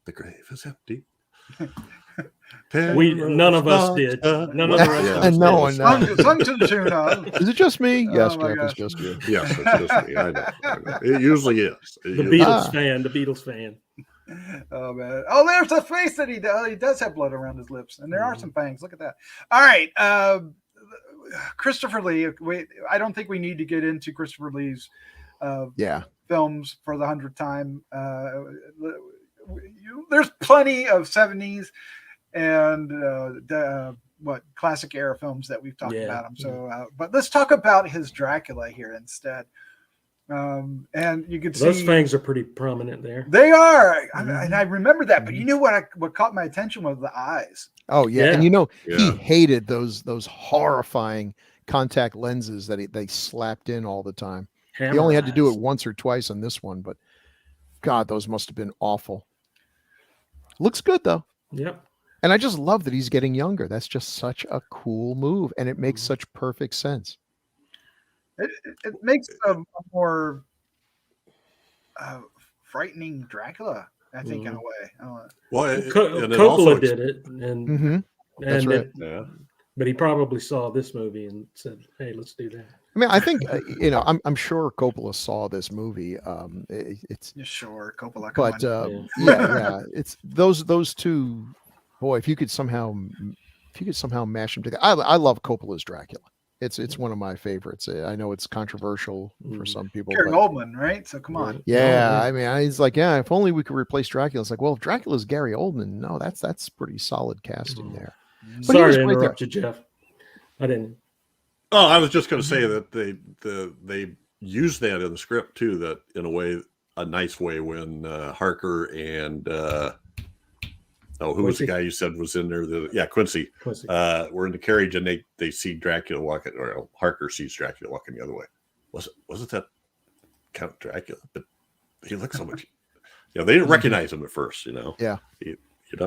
the grave is empty. none of us did. None of the rest of us And no did. one Sung to the tune of. Is it just me? Oh Yes, my Jeff, it's gosh. just you. Yes, it's just me. I know. It usually is. The usually- Beatles fan. The Beatles fan. Oh man! Oh, there's a face that he does. He does have blood around his lips, and there are some fangs. Look at that. All right, Christopher Lee. I don't think we need to get into Christopher Lee's Yeah. films for the 100th time. There's plenty of 70s and classic era films that we've talked Yeah. about him. So, but let's talk about his Dracula here instead. And you can Those see fangs are pretty prominent there. they are, and I remember that. But you knew what caught my attention was the eyes. Oh yeah. Yeah. And you know, he Yeah. hated those horrifying contact lenses that they slapped in all the time. He only had to do it once or twice on this one, but God, those must have been awful. Looks good though. Yep. And I just love that he's getting younger. That's just such a cool move. And it makes such perfect sense. It makes a more frightening Dracula, I think, in a way. I don't know. Well, and it also Coppola did it, and Mm-hmm. That's right. Yeah. but he probably saw this movie and said, "Hey, let's do that." I mean, I think I'm sure Coppola saw this movie. It's Yeah, sure, Coppola. Come but on. yeah, it's those two. Boy, if you could somehow mash them together. I love Coppola's Dracula. It's one of my favorites. I know it's controversial for some people. Gary but Oldman, right? So come on. yeah, I mean, he's like, yeah, if only we could replace Dracula. It's like, well, if Dracula's Gary Oldman, no, that's pretty solid casting there. But he Sorry was to great there. interrupt you, Jeff. I didn't. Oh, I was just going to say that they used that in the script too. That in a nice way, when Harker and who was the Quincey? guy you said was in there? Quincey. Quincey. Were in the carriage and they see Dracula walking, or Harker sees Dracula walking the other way. Wasn't that Count Dracula? But he looked so much. They didn't recognize him at first. Yeah. You're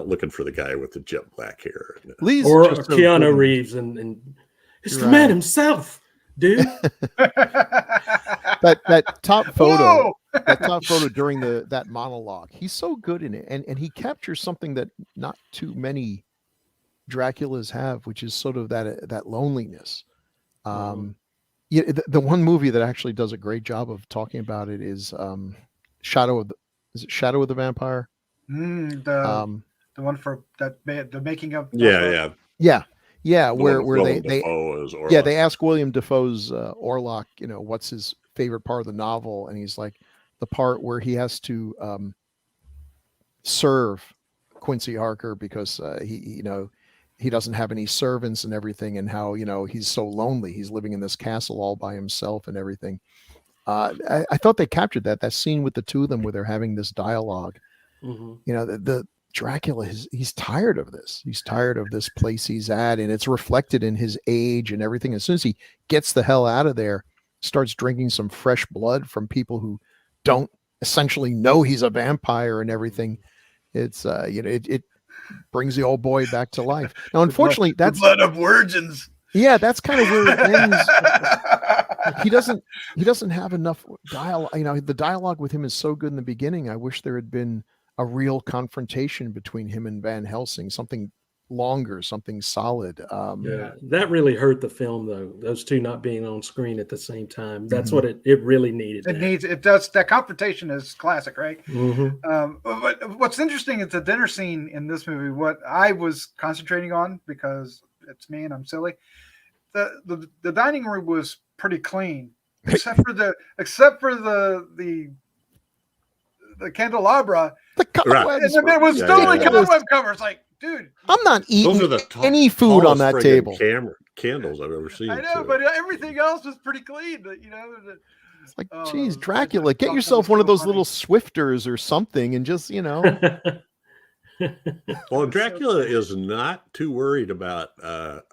not looking for the guy with the jet black hair. Lee's Or just so Keanu good. Reeves, and it's the Right. man himself, dude. That top photo. Whoa! That top photo during that monologue, he's so good in it, and he captures something that not too many Draculas have, which is sort of that loneliness. Yeah, the one movie that actually does a great job of talking about it is Shadow of the Vampire? The one for that, the making of. Yeah. Yeah, where Willem they Dafoe is Orlok. yeah, they ask William Dafoe's Orlok, what's his favorite part of the novel, and he's like, the part where he has to serve Quincy Harker because he doesn't have any servants and everything, and how he's so lonely. He's living in this castle all by himself and everything. I thought they captured that scene with the two of them where they're having this dialogue. The Dracula, he's tired of this. He's tired of this place he's at, and it's reflected in his age and everything. As soon as he gets the hell out of there, starts drinking some fresh blood from people who don't essentially know he's a vampire and everything. It's it brings the old boy back to life. Now, unfortunately, that's the blood of virgins. yeah, that's kind of where it ends. He doesn't have enough dialogue. The dialogue with him is so good in the beginning. I wish there had been a real confrontation between him and Van Helsing, something longer, something solid. Yeah, that really hurt the film, though. Those two not being on screen at the same time. That's Mhm. what it really needed. It does. That confrontation is classic, right? Mm-hmm. But what's interesting is the dinner scene in this movie. What I was concentrating on, because it's me and I'm silly, the dining room was pretty clean, except for the candelabra. The cobwebs. And it was totally cobweb covers. Like, dude, I'm not eating Those are the any food on that table. Candles I've ever seen. I know, too. but everything else was pretty clean. You know, It's like, Oh, geez, I Dracula, thought get that yourself was one of so those funny. little Swifters or something, and just Well, Dracula is not too worried about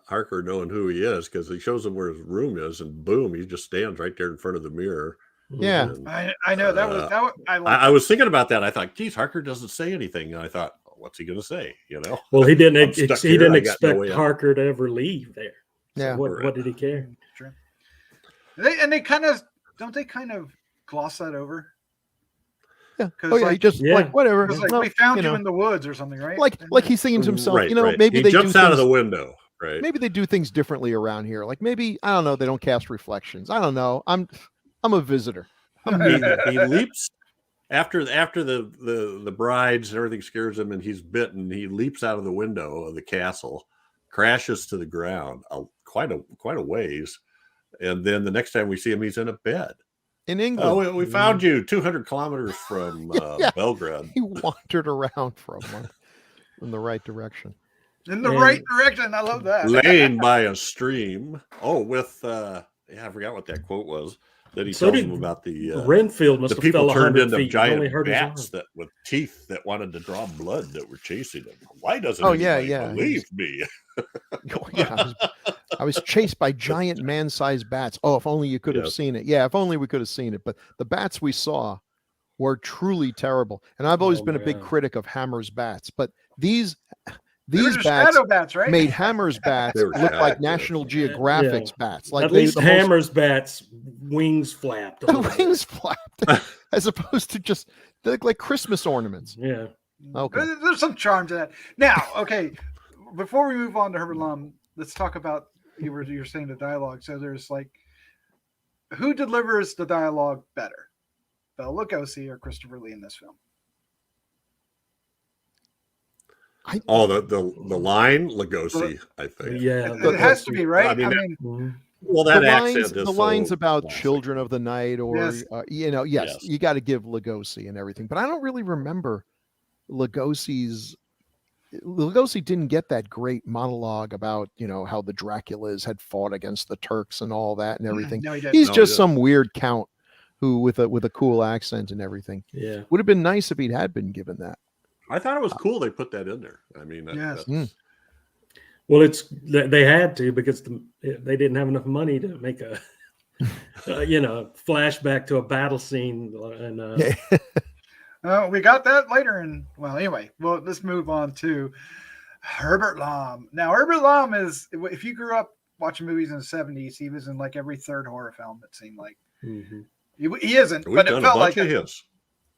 Harker knowing who he is, because he shows him where his room is, and boom, he just stands right there in front of the mirror. Yeah. And, I know that I was thinking about that. I thought, geez, Harker doesn't say anything. And I thought, what's he going to say? You know? Well, he didn't. I'm stuck He here, didn't I got no expect way out. Harker to ever leave there. So Yeah. what did he care? True. They kind of gloss that over. Yeah. 'Cause, Oh yeah, like- he just Yeah. like whatever. It's like, No, we found you know, in the woods or something, right? like he's thinking to himself, Right, right. maybe he they jumps do out of things, the window. Right. maybe they do things differently around here. Like maybe I don't know, they don't cast reflections. I don't know. I'm a visitor. He leaps after the brides and everything scares him, and he's bitten. He leaps out of the window of the castle, crashes to the ground quite a ways, and then the next time we see him, he's in a bed. In England. Oh, we found you 200 kilometers from Yeah. Belgrade. He wandered around for a month in the right direction. In the right direction. I love that. Laying by a stream. Oh, with I forgot what that quote was. That he tells him about the Renfield must the have people fell turned 100 into feet. Only giant hurt his bats arm. that with teeth that wanted to draw blood that were chasing him. Why doesn't Oh, anybody yeah. believe me? Oh, yeah, I was chased by giant man-sized bats. Oh, if only you could have Yes. seen it. Yeah, if only we could have seen it. But the bats we saw were truly terrible. And I've always been a big God. critic of Hammer's bats. But these They were just bats shadow bats, right? made Hammer's bats They were look like shadow National bats. Geographic's bats. Like At they, least the most- Hammer's bats wings flapped. a the little bit. wings flapped, as opposed to just they look like Christmas ornaments. Yeah. Okay. There's some charm to that. Now, okay, before we move on to Herbert Lom, let's talk about you were saying the dialogue. So there's like, who delivers the dialogue better, Bela Lugosi or Christopher Lee in this film? Oh, the line Lugosi, I think. Yeah. It has to be, right? I mean, Mhm. Well, that the accent lines, is the so lines about classic. Children of the Night, or Yes. yes, Yes. you got to give Lugosi and everything. But I don't really remember Lugosi didn't get that great monologue about how the Draculas had fought against the Turks and all that and everything. No, he didn't. He's No, he just didn't. some weird count who with a cool accent and everything. Yeah. Would have been nice if he had been given that. I thought it was cool they put that in there. I mean, Yes. that's- Well, they had to because they didn't have enough money to make a flashback to a battle scene. And We got that later. Anyway, let's move on to Herbert Lom. Now, Herbert Lom is, if you grew up watching movies in the 70s, he was in like every third horror film, it seemed like. Mhm. He isn't, We've but it done a felt bunch like of his.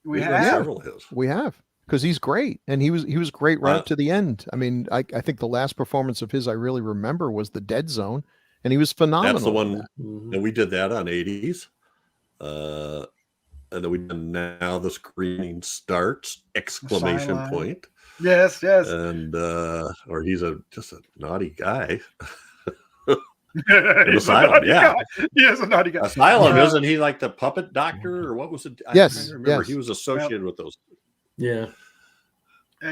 we We've done have. several of his. We have, because he's great, and he was great right Uh, up to the end. I mean, I think the last performance of his I really remember was The Dead Zone, and he was phenomenal. That's the in one. that. Mhm. And we did that on 80s. And then we did Now the Screaming Starts! Exclamation Silent. point. Yes. And or he's just a naughty guy. He's a Asylum, naughty yeah. guy. He is a naughty guy. Asylum, Yeah. isn't he like the puppet doctor, or what was it? Yes, I remember yes. he was associated with those. Yeah.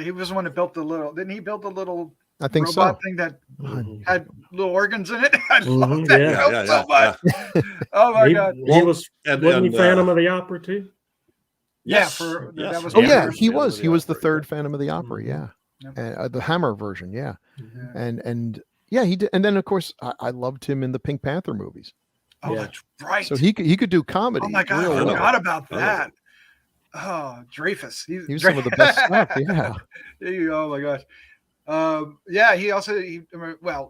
He was the one that built didn't he build the little I think robot so. thing that Mhm. had little organs in it? I love Mhm, that yeah. film so much. Oh my God. He Well, was. And, Wasn't he and, Phantom of the Opera too? Yes, that yes. was Oh Yeah, yeah, Phantom he Phantom was. of He was the Opera, third Phantom of the Opera. Mhm. Yeah, Yep. and the Hammer version. Yeah, Yeah. and yeah, he did. And then of course I loved him in the Pink Panther movies. Oh, Yeah. that's right. So he could do comedy. Oh my God, real I well. forgot about I know. that. Oh, Dreyfus. He was some of the best stuff. Yeah. Oh my gosh. Yeah, he also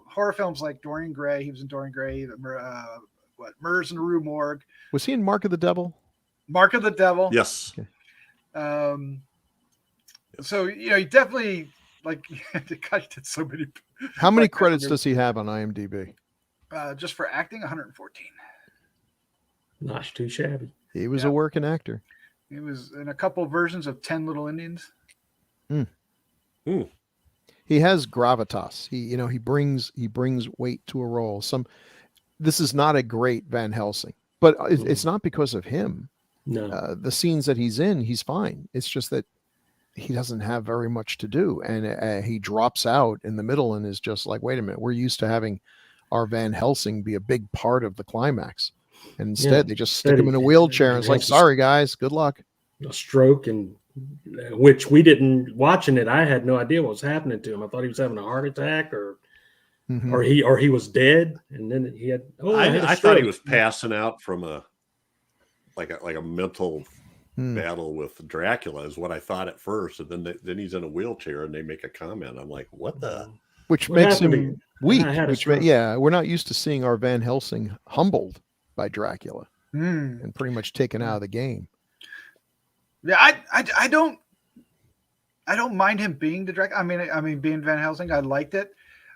horror films like Dorian Gray. He was in Dorian Gray. Murders in the Rue Morgue, Was he in Mark of the Devil? Mark of the Devil. Yes. So he definitely like the guy did so many. How many like, credits does he have on IMDb? Just for acting? 114. Not too shabby. He was Yeah. a working actor. He was in a couple versions of 10 Little Indians. He has gravitas. He brings weight to a role. This is not a great Van Helsing, but it's not because of him. No. The scenes that he's in, he's fine. It's just that he doesn't have very much to do, and he drops out in the middle and is just like, wait a minute, we're used to having our Van Helsing be a big part of the climax, and instead they just stick him in a wheelchair and it's like, sorry guys, good luck. A stroke, and which we didn't watching it. I had no idea what was happening to him. I thought he was having a heart attack, or he was dead, and then he had. I thought he was passing out from a mental battle with Dracula is what I thought at first, and then he's in a wheelchair and they make a comment. I'm like, what the? Which What makes happened to him you? weak. I had a Which stroke. we're not used to seeing our Van Helsing humbled by Dracula and pretty much taken out of the game. Yeah, I don't mind him being the Dracula. I mean being Van Helsing, I liked it,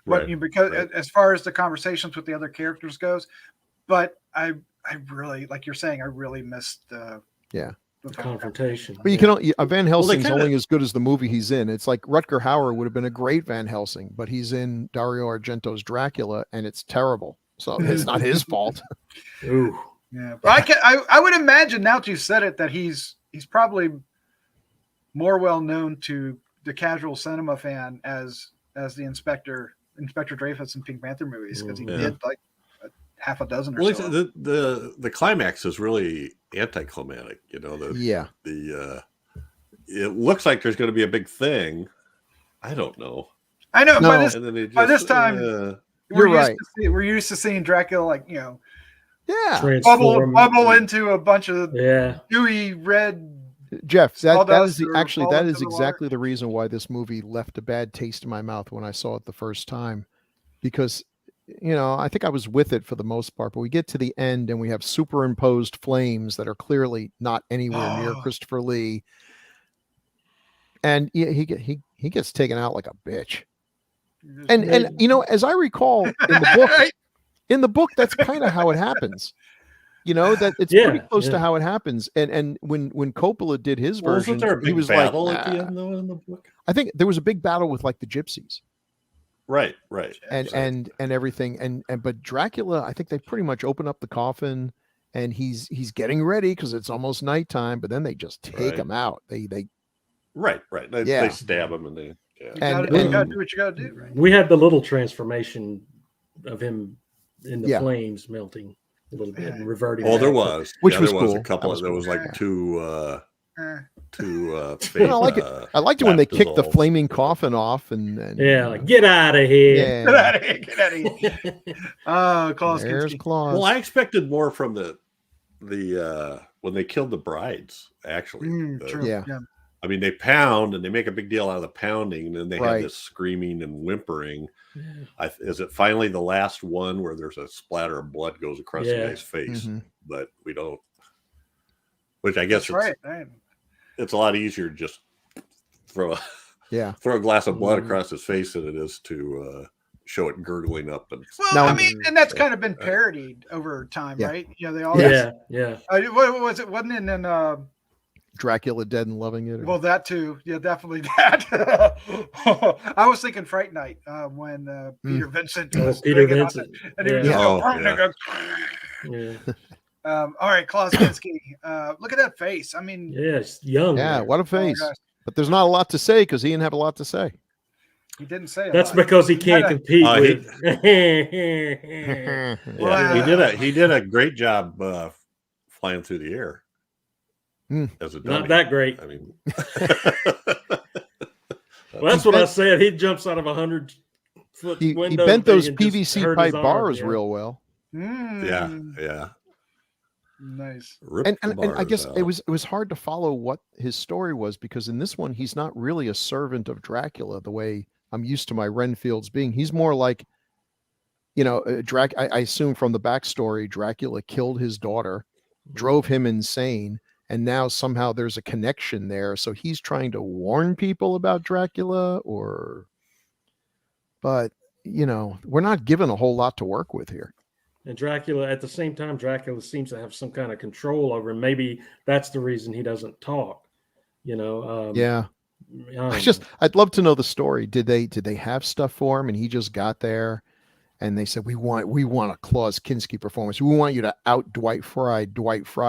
but because as far as the conversations with the other characters goes, but I really, like you're saying, I really missed the confrontation. But you can Van Helsing's kinda- only as good as the movie he's in. It's like Rutger Hauer would have been a great Van Helsing, but he's in Dario Argento's Dracula and it's terrible. So it's not his fault. Ooh. Yeah, but I would imagine now that you said it that he's probably more well known to the casual cinema fan as the Inspector Dreyfus in Pink Panther movies, because he did like half a dozen or so. The climax is really anticlimactic. You know, it looks like there's going to be a big thing. I don't know. I know. No. By this time, You're right. We're used to seeing Dracula like Yeah. Transform. bubble into a bunch of Yeah. dewy red. Jeff, that Sawdust is or actually fall that into is the exactly the reason why this movie left a bad taste in my mouth when I saw it the first time, because I think I was with it for the most part, but we get to the end and we have superimposed flames that are clearly not anywhere near Christopher Lee, and he gets taken out like a bitch. And as I recall in the book, that's kind of how it happens. That it's pretty close to how it happens. And when Coppola did his version, wasn't there a big he was battle like, at the end though in the book? I think there was a big battle with like the gypsies Right. and everything. And but Dracula, I think they pretty much open up the coffin and he's getting ready because it's almost nighttime, but then they just take him out. They They stab him and they. Yeah. You gotta do what you gotta do, right? We had the little transformation of him in the Yeah. flames melting a little bit and reverting. Oh, there back. was. Which was there was cool. a couple. That was There cool. was like two. I like it. I liked it when they kicked the flaming coffin off and Like, get out of here. Get out of here! Get out of here! Oh, Klaus There's Kinski. Claus. Well, I expected more from the when they killed the brides. Actually, True. Yeah. I mean, they pound and they make a big deal out of the pounding, and then they have this screaming and whimpering. Is it finally the last one where there's a splatter of blood goes across the guy's face? But we don't. Which I guess That's it's, right. it's a lot easier to just throw a glass of blood across his face than it is to show it gurgling up. And Well, and that's kind of been parodied over time, right? They all. Yeah. What was it? Wasn't it in Dracula Dead and Loving It? Well, that too. Yeah, definitely that. I was thinking Fright Night when Peter Vincent was Peter banging on Vincent. it, and he would just go, Yeah. all right, Klaus Kinski. Look at that face. I mean, Yes, young. Yeah, there. what a face. But there's not a lot to say because he didn't have a lot to say. he didn't say That's a lot. because he can't compete with. he did a great job flying through the air. As a dummy. Not that great. I mean, Well, that's what I said. He jumps out of 100-foot He window. bent those thing and just PVC hurt pipe his arm, bars yeah. real well. yeah. Nice. And I guess it was hard to follow what his story was, because in this one he's not really a servant of Dracula the way I'm used to my Renfields being. He's more like, I assume from the backstory, Dracula killed his daughter, drove him insane, and now somehow there's a connection there. So he's trying to warn people about Dracula, but we're not given a whole lot to work with here. And Dracula, at the same time, Dracula seems to have some kind of control over him. Maybe that's the reason he doesn't talk. Yeah. I'd love to know the story. Did they have stuff for him and he just got there and they said, we want a Klaus Kinski performance. We want you to out Dwight Fry.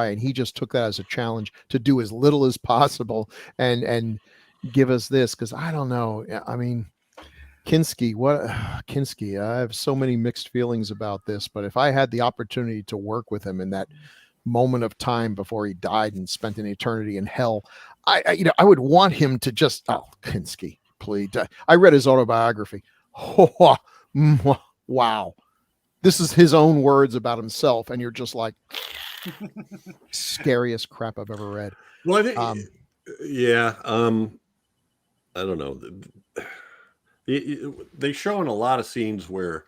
And he just took that as a challenge to do as little as possible and give us this. Cause I don't know. I mean, Kinski, I have so many mixed feelings about this, but if I had the opportunity to work with him in that moment of time before he died and spent an eternity in hell, I would want him to just, Kinski, please. I read his autobiography. Oh, wow. This is his own words about himself. And you're just like, scariest crap I've ever read. Well, I don't know. They show in a lot of scenes where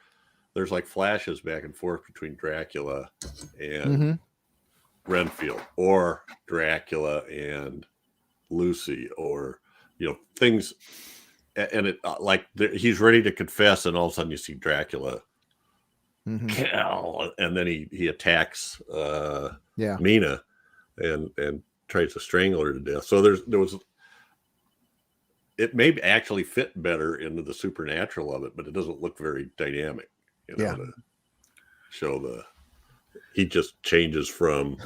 there's like flashes back and forth between Dracula and Renfield, or Dracula and Lucy, or things, and it he's ready to confess, and all of a sudden you see Dracula kill, and then he attacks Mina and tries to strangle her to death. So there was. It may actually fit better into the supernatural of it, but it doesn't look very dynamic. To show he just changes from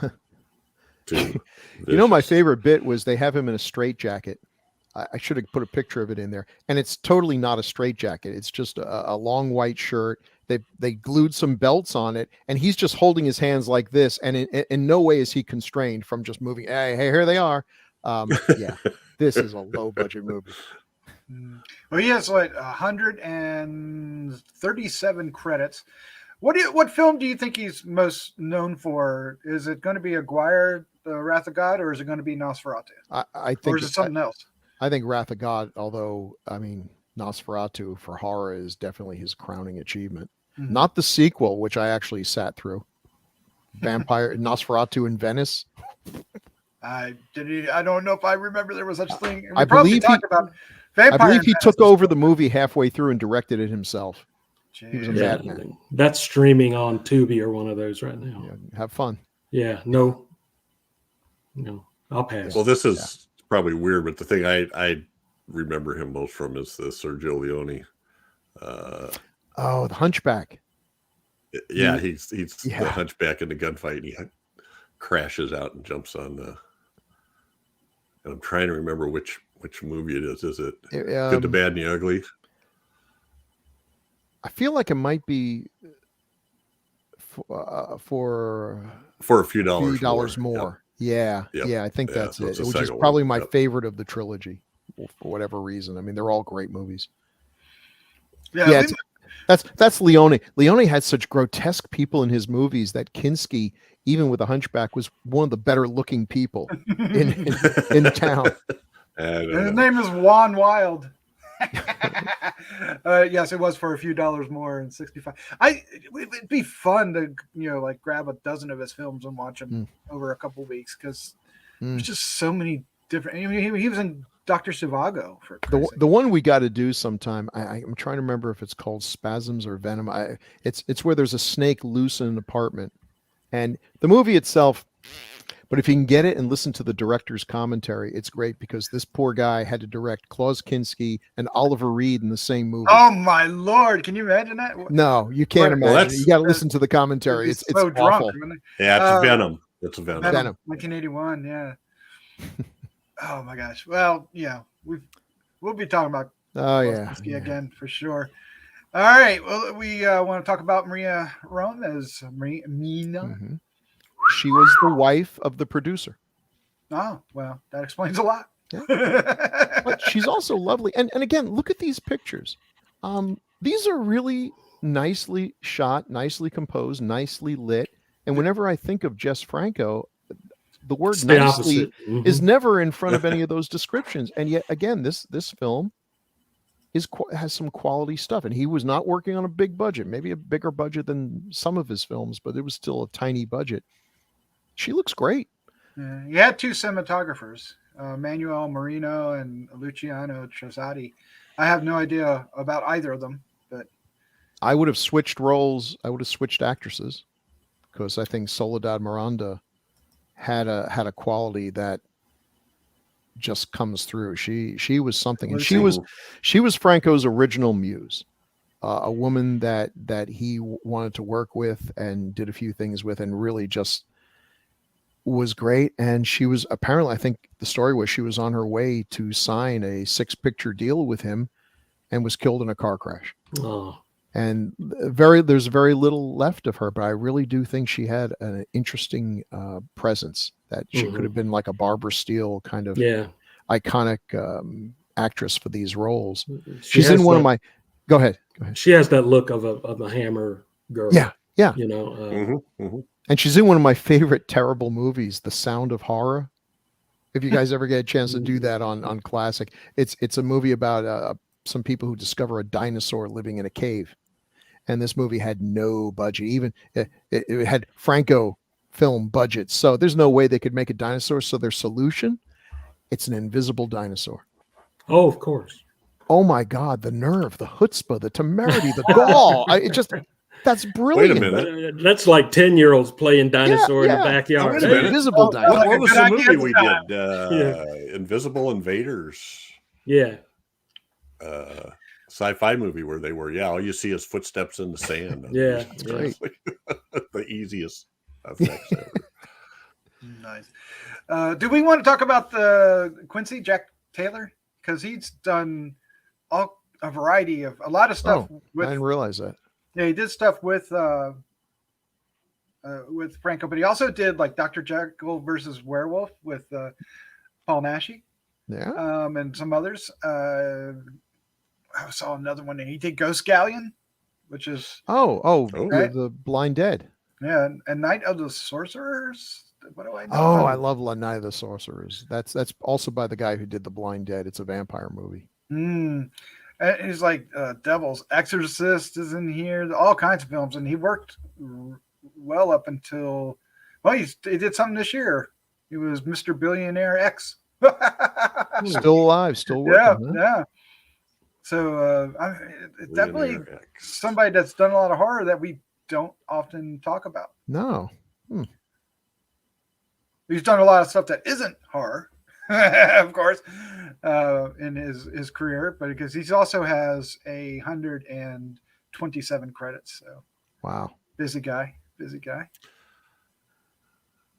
to. My favorite bit was they have him in a straitjacket. I should have put a picture of it in there, and it's totally not a straitjacket. It's just a long white shirt. They glued some belts on it, and he's just holding his hands like this, and in no way is he constrained from just moving. Hey, here they are. This is a low budget movie. Well, he has 137 credits. What film do you think he's most known for? Is it going to be Aguirre, The Wrath of God, or is it going to be Nosferatu? I think, or is it something else? I think Wrath of God, although Nosferatu for horror is definitely his crowning achievement. Not the sequel, which I actually sat through. Vampire Nosferatu in Venice. I don't know if I remember there was such a thing. I believe he took over the movie halfway through and directed it himself. Jeez. He was a madman. That's streaming on Tubi or one of those right now. Yeah, have fun. Yeah, no, I'll pass. Well, this is probably weird, but the thing I remember him most from is the Sergio Leone. The Hunchback. Yeah, he's the Hunchback in the gunfight, and he crashes out and jumps on the. And I'm trying to remember which movie it is. Is it Good, the Bad, and the Ugly? I feel like it might be for a few dollars more. Yep. Yeah, I think that's it. Which is probably my favorite of the trilogy for whatever reason. I mean, they're all great movies. Yeah, that's Leone. Leone had such grotesque people in his movies that Kinski, even with a Hunchback, was one of the better looking people in town. His name is Juan Wild. Yes, it was for a few dollars more and 65. It'd be fun to grab a dozen of his films and watch them over a couple of weeks, because there's just so many different. I mean, he was in Dr. Zhivago for the one we got to do sometime. I'm trying to remember if it's called Spasms or Venom. It's where there's a snake loose in an apartment, and the movie itself. But if you can get it and listen to the director's commentary, it's great, because this poor guy had to direct Klaus Kinski and Oliver Reed in the same movie. Oh my Lord! Can you imagine that? No, you can't imagine. You got to listen to the commentary. It's so awful. Drunk. Yeah, it's Venom. It's Venom. 1981. Yeah. Oh my gosh. Well, yeah, we'll be talking about Kinski again for sure. All right. Well, we want to talk about Maria Rome as Mina. Mm-hmm. She was the wife of the producer. Oh, well, that explains a lot. Yeah. But she's also lovely. And again, look at these pictures. These are really nicely shot, nicely composed, nicely lit. And whenever I think of Jess Franco, the word nicely is never in front of any of those descriptions. And yet, again, this film has some quality stuff. And he was not working on a big budget, maybe a bigger budget than some of his films, but it was still a tiny budget. She looks great. You had two cinematographers, Manuel Marino and Luciano Trezati. I have no idea about either of them, but I would have switched roles. I would have switched actresses because I think Soledad Miranda had a quality that just comes through. She was something, and she was Franco's original muse, a woman that he wanted to work with and did a few things with, and really just was great. And she was apparently, I think the story was, she was on her way to sign a 6-picture deal with him and was killed in a car crash. Oh. And there's very little left of her, but I really do think she had an interesting presence, that she could have been like a Barbara Steele kind of iconic actress for these roles. She's in one of my, go ahead. She has that look of a Hammer girl. Yeah. You know, and she's in one of my favorite terrible movies, The Sound of Horror. If you guys ever get a chance to do that on Classic, it's a movie about some people who discover a dinosaur living in a cave. And this movie had no budget. Even it had Franco film budget. So there's no way they could make a dinosaur. So their solution, it's an invisible dinosaur. Oh, of course. Oh my God, the nerve, the chutzpah, the temerity, the gall. That's brilliant. Wait a minute. That's like 10-year-olds playing dinosaur in the backyard. It's an invisible dinosaur. What was the movie we did? Invisible Invaders. Yeah. Sci-fi movie where they were, all you see is footsteps in the sand. Yeah, it's great. The easiest effects ever. Nice. Do we want to talk about the Quincey Jack Taylor? Because he's done a variety of a lot of stuff. I didn't realize that. Yeah, he did stuff with Franco, but he also did like Dr. Jekyll versus Werewolf with Paul Naschy. Yeah. And some others. I saw another one. He did Ghost Galleon, which is the Blind Dead. Yeah, and Night of the Sorcerers. What do I know? Oh, I love Night of the Sorcerers. That's also by the guy who did The Blind Dead. It's a vampire movie. And he's like Devil's Exorcist is in here. All kinds of films, and he worked well up until he did something this year. He was Mr. Billionaire X. Still alive, still working. Yeah. So definitely somebody that's done a lot of horror that we don't often talk about. No. He's done a lot of stuff that isn't horror, of course, in his career, but because he also has 127 credits. So wow, busy guy.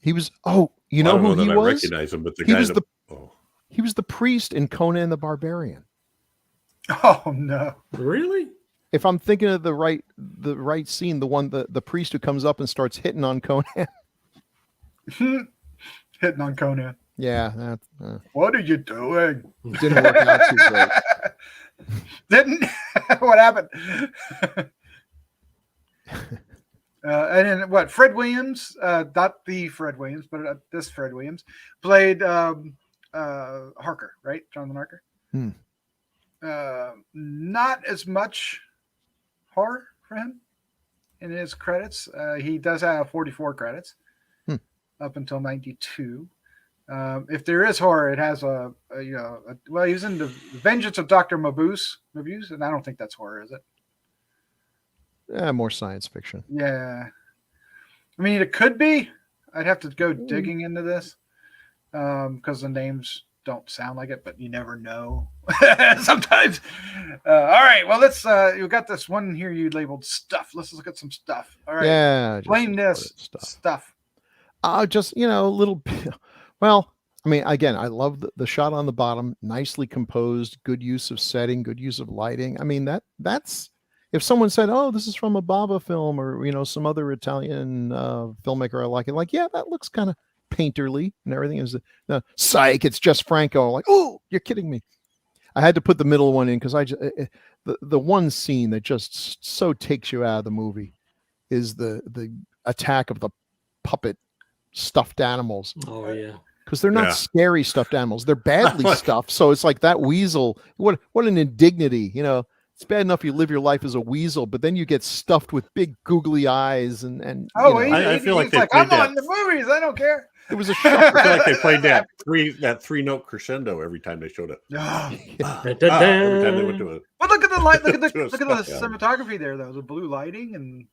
He was. Oh, you know who he was? I recognize him, but he was the priest in Conan the Barbarian. Oh no! Really? If I'm thinking of the right scene, the priest who comes up and starts hitting on Conan. Hitting on Conan. Yeah. What are you doing? Didn't work out too great. Didn't? What happened? And then what? Fred Williams, not the Fred Williams, but this Fred Williams played Harker, right? Jonathan Harker. Not as much horror for him in his credits. He does have 44 credits up until 92. If there is horror, it has he was in the Vengeance of Dr. Mabuse, and I don't think that's horror, is it? Yeah, more science fiction. Yeah. I mean, it could be. I'd have to go digging into this because the names don't sound like it, but you never know sometimes. All right. Well, let's, you got this one here you labeled stuff. Let's look at some stuff. All right. Yeah. Blame this stuff. Just, a little bit. Well, I mean, again, I love the shot on the bottom, nicely composed, good use of setting, good use of lighting. I mean, that's, if someone said, oh, this is from a Bava film or, some other Italian filmmaker I like, yeah, that looks kind of painterly and everything is psych. It's just Franco. Like, oh, you're kidding me. I had to put the middle one in because the one scene that just so takes you out of the movie is the attack of the puppet stuffed animals. Oh yeah, because they're not scary stuffed animals; they're badly stuffed. So it's like that weasel. What an indignity, It's bad enough you live your life as a weasel, but then you get stuffed with big googly eyes and I feel like he's they like, played I'm that. on the movies. I don't care. it was a I shock. feel like they played that three note crescendo every time they showed it. Every time they went to it. But look at the light. Look at the To a look at the spot, yeah. cinematography there, though. The blue lighting, and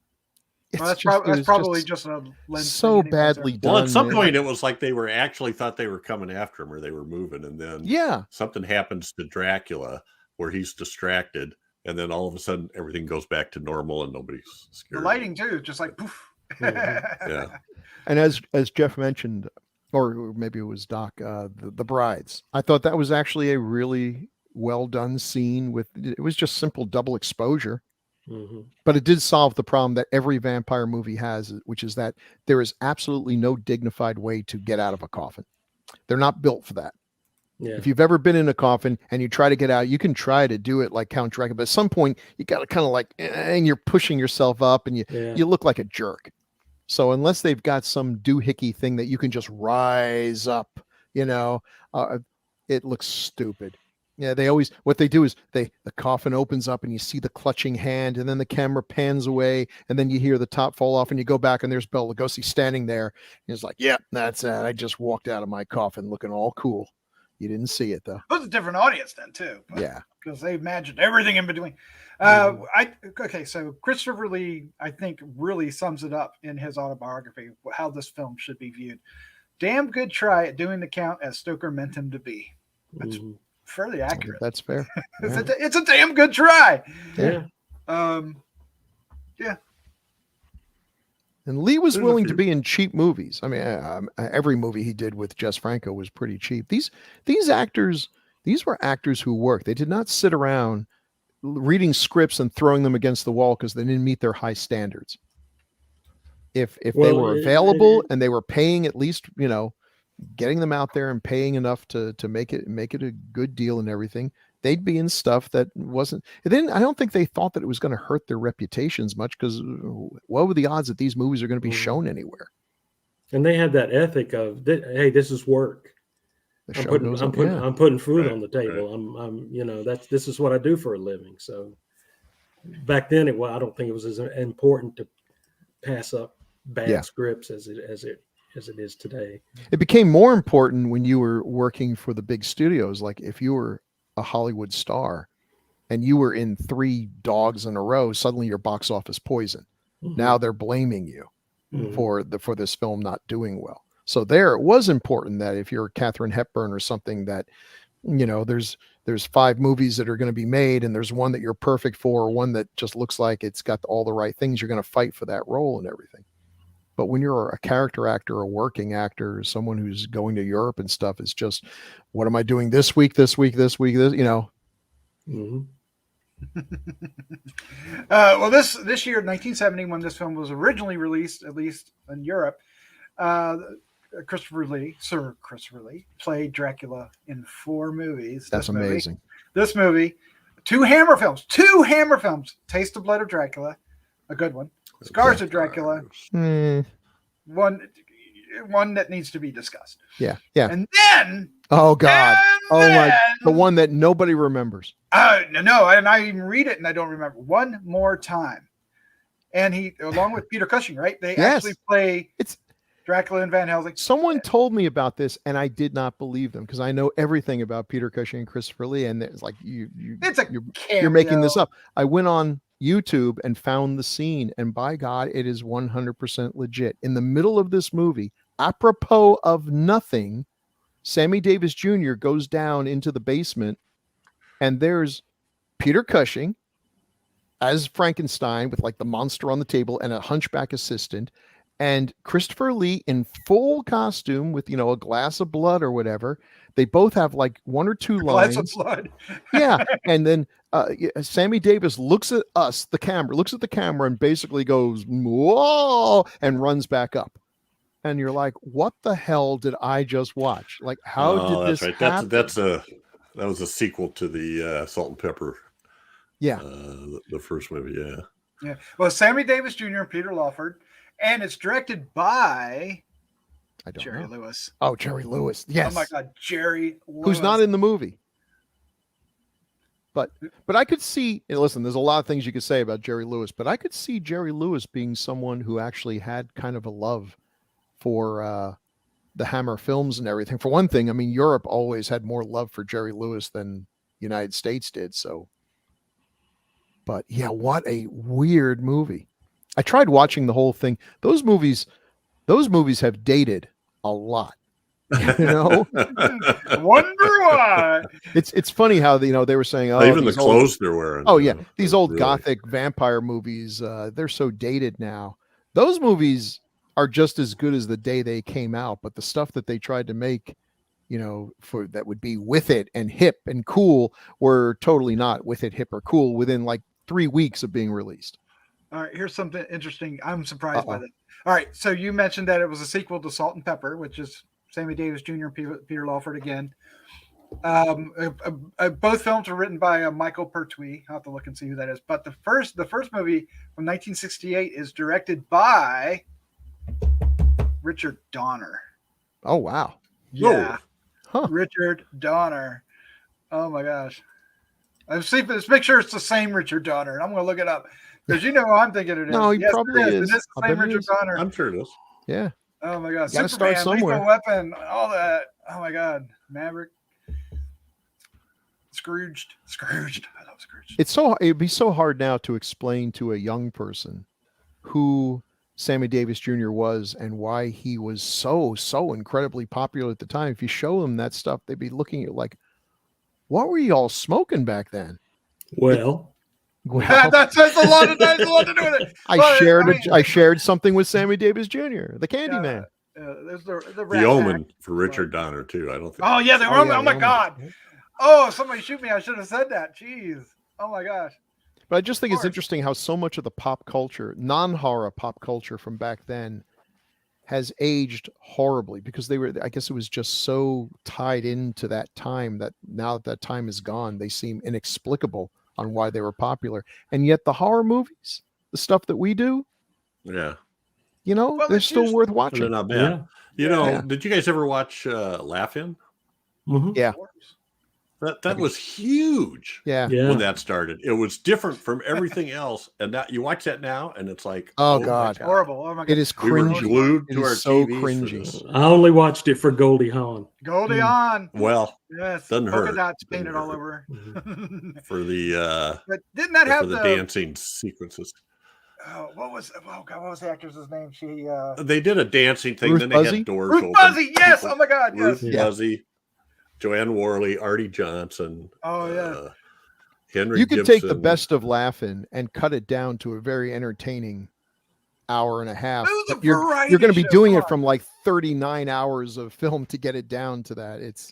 well, It's that's probably just just a lens so thing anyways, badly or- done. Well, at some man. point, it was like they were actually thought they were coming after him, or they were moving, and then Yeah. something happens to Dracula where he's distracted, and then all of a sudden everything goes back to normal, and nobody's The scared. lighting too, just like poof. Yeah. And as Jeff mentioned, or maybe it was Doc, the brides. I thought that was actually a really well done scene. It was just simple double exposure, but it did solve the problem that every vampire movie has, which is that there is absolutely no dignified way to get out of a coffin. They're not built for that. Yeah. If you've ever been in a coffin and you try to get out, you can try to do it like Count Dracula, but at some point you got to kind of like, and you're pushing yourself up, and you look like a jerk. So unless they've got some doohickey thing that you can just rise up, it looks stupid. Yeah, what they do is the coffin opens up and you see the clutching hand, and then the camera pans away, and then you hear the top fall off, and you go back and there's Bela Lugosi standing there. He's like, "Yeah, that's it. I just walked out of my coffin looking all cool." You didn't see it though. It was a different audience then too. Yeah, because they imagined everything in between. So Christopher Lee, I think, really sums it up in his autobiography how this film should be viewed. Damn good try at doing the Count as Stoker meant him to be. That's fairly accurate. That's fair. It's a damn good try. Yeah. Yeah. And Lee was willing to be in cheap movies. I mean, every movie he did with Jess Franco was pretty cheap. These actors, these were actors who worked. They did not sit around reading scripts and throwing them against the wall because they didn't meet their high standards. If they were available and they were paying, at least, getting them out there and paying enough to make it a good deal and everything, they'd be in stuff that wasn't. And then I don't think they thought that it was going to hurt their reputations much, because what were the odds that these movies are going to be shown anywhere? And they had that ethic of, hey, this is work. I'm putting food on the table. Right. This is what I do for a living. So back then, I don't think it was as important to pass up bad scripts as it is today. It became more important when you were working for the big studios. Like if you were a Hollywood star and you were in 3 dogs in a row, suddenly your box office poison. Now they're blaming you for this film not doing well. So it was important that if you're Katharine Hepburn or something, that there's 5 movies that are going to be made, and there's one that you're perfect for, or one that just looks like it's got all the right things. You're going to fight for that role and everything. But when you're a character actor, a working actor, someone who's going to Europe and stuff, it's just, what am I doing this week? Well, this year, 1970, when this film was originally released, at least in Europe, Sir Christopher Lee, played Dracula in 4 movies. That's amazing. This movie, 2 Hammer films, Taste the Blood of Dracula, a good one. Scars of Dracula, one that needs to be discussed. Yeah. And then, the one that nobody remembers. No, and I even read it and I don't remember. One More Time, and he, along with Peter Cushing, right? They actually play Dracula and Van Helsing. Someone told me about this, and I did not believe them, because I know everything about Peter Cushing and Christopher Lee, and it's like you're making this up. I went on YouTube and found the scene, and by God, it is 100% legit. In the middle of this movie, apropos of nothing, Sammy Davis Jr. goes down into the basement, and there's Peter Cushing as Frankenstein with like the monster on the table and a hunchback assistant, and Christopher Lee in full costume with, a glass of blood or whatever. They both have like 1 or 2 lines. Glass of blood. Yeah. And then Sammy Davis looks at the camera and basically goes, whoa, and runs back up. And you're like, what the hell did I just watch? Like, how did this happen? That was a sequel to the Salt and Pepper. Yeah. The first movie. Yeah. Yeah. Well, Sammy Davis Jr. and Peter Lawford, and it's directed by Jerry Lewis. Oh, Jerry Lewis. Yes. Oh my God, Jerry Lewis. Who's not in the movie. But I could see, and listen, there's a lot of things you could say about Jerry Lewis, but I could see Jerry Lewis being someone who actually had kind of a love for the Hammer films and everything. For one thing, I mean, Europe always had more love for Jerry Lewis than United States did. So, but yeah, what a weird movie. I tried watching the whole thing. Those movies have dated a lot. You know, Wonder why. it's funny how they were saying, oh, even the these old- clothes they're wearing. oh yeah, these old really. gothic vampire movies, they're so dated now. Those movies are just as good as the day they came out, but the stuff that they tried to make, for that would be with it and hip and cool, were totally not with it, hip, or cool within like 3 weeks of being released. All right, here's something interesting. I'm surprised by that. All right, so you mentioned that it was a sequel to Salt and Pepper, which is Sammy Davis Jr. and Peter Lawford again. Both films were written by Michael Pertwee. I'll have to look and see who that is. But the first movie from 1968 is directed by Richard Donner. Oh wow! Yeah, Huh. Richard Donner. Oh my gosh! Let's make sure it's the same Richard Donner. I'm going to look it up because who I'm thinking it is. No, he yes, probably it is. It is the same Richard Donner. I'm sure it is. Yeah. Oh my god! Gotta Superman, start somewhere. Lethal Weapon, all that. Oh my god! Maverick, Scrooged. I love Scrooged. It'd be so hard now to explain to a young person who Sammy Davis Jr. was and why he was so incredibly popular at the time. If you show them that stuff, they'd be looking at like, what were you all smoking back then? Well, That says a lot to do with it. I shared something with Sammy Davis Jr., the Candyman. There's the The Omen for Richard Donner too. I don't think. Oh yeah, the Oh, Omen. yeah, Oh my the god. Oh, somebody shoot me! I should have said that. Jeez. Oh my gosh. But I just think it's course. interesting how so much of the pop culture, non-horror pop culture from back then, has aged horribly because I guess it was just so tied into that time that now that time is gone, they seem inexplicable on why they were popular. And yet the horror movies, the stuff that we do, Yeah, Well, they're it's still usually- worth they're watching. not bad. yeah. Did you guys ever watch Laugh-In? Mhm. Yeah. That was huge. Yeah. Yeah. When that started, it was different from everything else. And now you watch that now, and it's like, Oh, my God. Horrible. Oh my god. It is We were cringy. glued It to is our so TVs for cringy. this. I only watched it for Goldie Hawn. Goldie on. Well, Yes. doesn't Polka hurt. dots Doesn't painted all hurt. over. for the But didn't that for have the the dancing sequences, what was the actress's name? She they did a dancing thing. Ruth Then they Buzzy? had doors Ruth open. Buzzy. Yes. People- Oh my god. Yes. Ruth Yeah. Buzzy, Joanne Worley, Artie Johnson. Oh, yeah. Henry. You could take the Gibson. best of Laughing and cut it down to a very entertaining hour and a half. It was a But you're variety going to be show, doing come it from like 39 hours of film to get it down to that. It's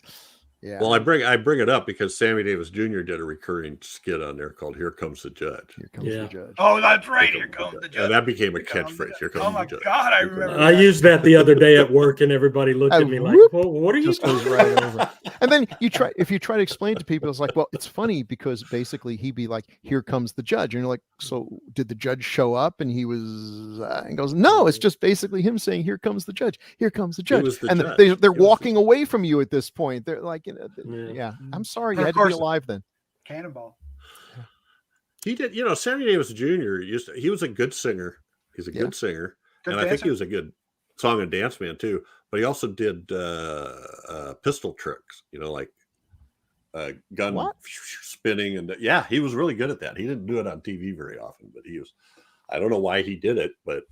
Well, I bring it up because Sammy Davis Jr. did a recurring skit on there called "Here Comes the Judge." Here comes Yeah. the judge. Oh, that's right. Here comes the judge. And that became a Here comes the catchphrase. judge. Here comes Oh my the judge. god, I Here comes remember the I that. used that the other day at work, and everybody looked at me like, Whoop. well, "What are you Just goes talking right over. And then if you try to explain to people, it's like, well, it's funny because basically he'd be like, "Here comes the judge," and you're like, "So did the judge show up?" And he was, and goes, "No, it's just basically him saying, 'Here comes the judge. Here comes the judge.'" was the And judge. they're He was walking away from you at this point. They're like, Yeah. yeah. I'm sorry, And you of had to be course- alive then. Cannonball. He did, Sammy Davis Jr. He was a good singer. He's a Yeah. good singer. Good And I think dancer. he was a good song and dance man too. But he also did pistol tricks, like gun What? spinning. And yeah, he was really good at that. He didn't do it on TV very often, but I don't know why he did it, but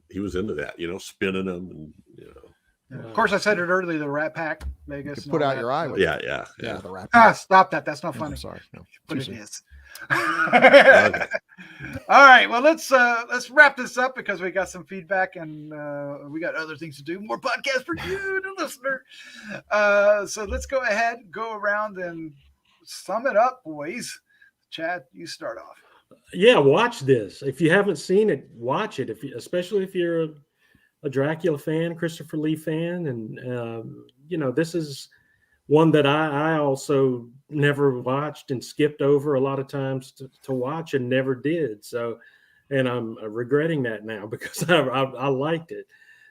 he was into that, spinning them and, Yeah. Of course, I said it earlier. The Rat Pack, Vegas. could and put all out that. your eye with yeah. Yeah, the rap. Stop that. That's not No, funny. I'm sorry. No, But too it soon. is. Okay. All right. Well, let's wrap this up because we got some feedback and we got other things to do. More podcasts for you, the listener. So let's go ahead, go around and sum it up, boys. Chad, you start off. Yeah, watch this. If you haven't seen it, watch it. Especially if you're a Dracula fan, Christopher Lee fan, and this is one that I also never watched and skipped over a lot of times to watch and never did. So, and I'm regretting that now because I liked it.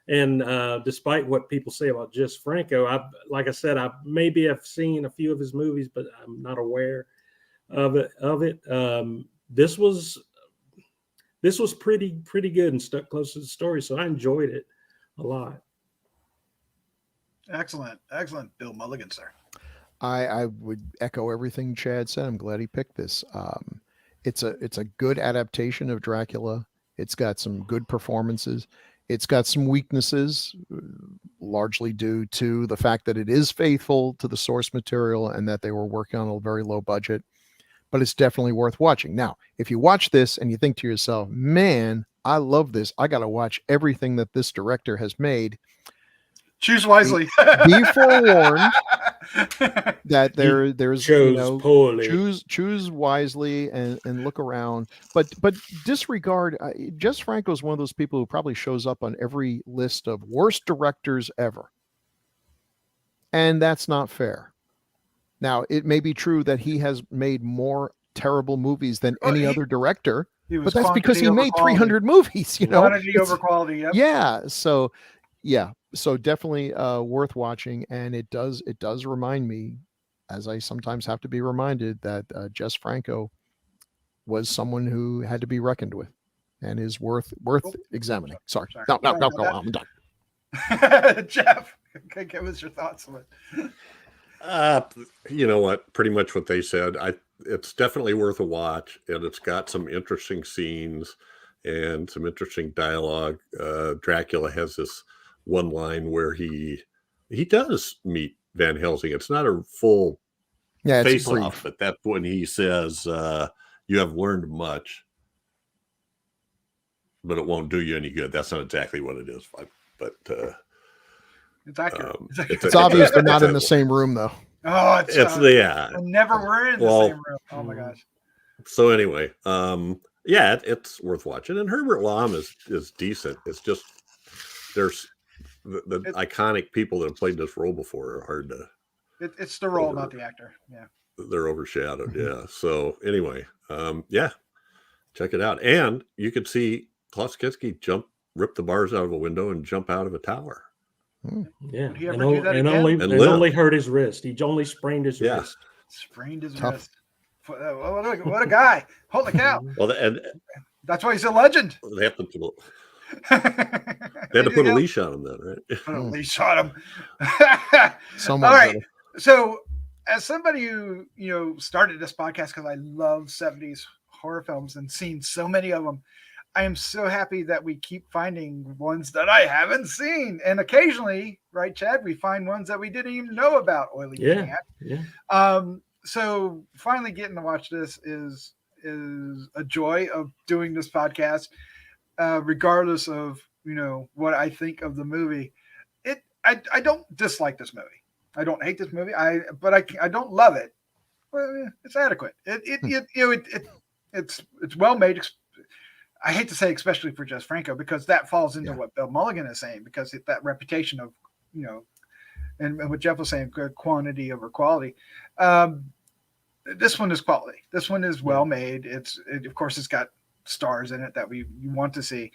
And despite what people say about Jess Franco, like I said, maybe I've seen a few of his movies, but I'm not aware. of it. This was pretty good and stuck close to the story, so I enjoyed it a lot. Excellent, Bill Mulligan, sir. I would echo everything Chad said. I'm glad he picked this. It's a good adaptation of Dracula. It's got some good performances. It's got some weaknesses, largely due to the fact that it is faithful to the source material and that they were working on a very low budget. But it's definitely worth watching. Now, if you watch this and you think to yourself, man, I love this, I got to watch everything that this director has made. Choose wisely. Be forewarned that there's poorly. choose wisely and look around. But disregard. Jess Franco is one of those people who probably shows up on every list of worst directors ever, and that's not fair. Now, it may be true that he has made more terrible movies than any other director, but that's because he made 300 movies. Quantity over quality. Yep. Yeah. So definitely worth watching, and it does remind me, as I sometimes have to be reminded, that Jess Franco was someone who had to be reckoned with, and is worth examining. Sorry. No, go on. I'm done. Jeff, give us your thoughts on it. You know what? Pretty much what they said. It's definitely worth a watch, and it's got some interesting scenes and some interesting dialogue. Dracula has this one line where he does meet Van Helsing. It's not a full face off, but that's when he says, "You have learned much, but it won't do you any good." That's not exactly what it is, but it's accurate. It's obvious they're not in the same room, though. Oh, it's yeah. Never were in the same room. Oh my gosh. So anyway, it's worth watching, and Herbert Lom is decent. It's just there's the iconic people that have played this role before are hard to. It's the role, not the actor. Yeah, they're overshadowed. Yeah. So anyway, check it out, and you could see Klaus Kinski rip the bars out of a window and jump out of a tower. Yeah, and only hurt his wrist. He only sprained his wrist. Sprained his wrist. What a guy! Holy cow! Well, and that's why he's a legend. They have to put a leash on him then, right? Put a leash on him. All right. So, as somebody who started this podcast because I love 70s horror films and seen so many of them, I am so happy that we keep finding ones that I haven't seen, and occasionally, right, Chad, we find ones that we didn't even know about. Oily Cat. Yeah. So finally getting to watch this is a joy of doing this podcast, regardless of what I think of the movie. I don't dislike this movie. I don't hate this movie. But I don't love it. Well, it's adequate. It's well made. I hate to say, especially for Jess Franco, because that falls into what Bill Mulligan is saying, because that reputation of, and what Jeff was saying, quantity over quality. This one is quality. This one is well made. Of course, it's got stars in it that you want to see.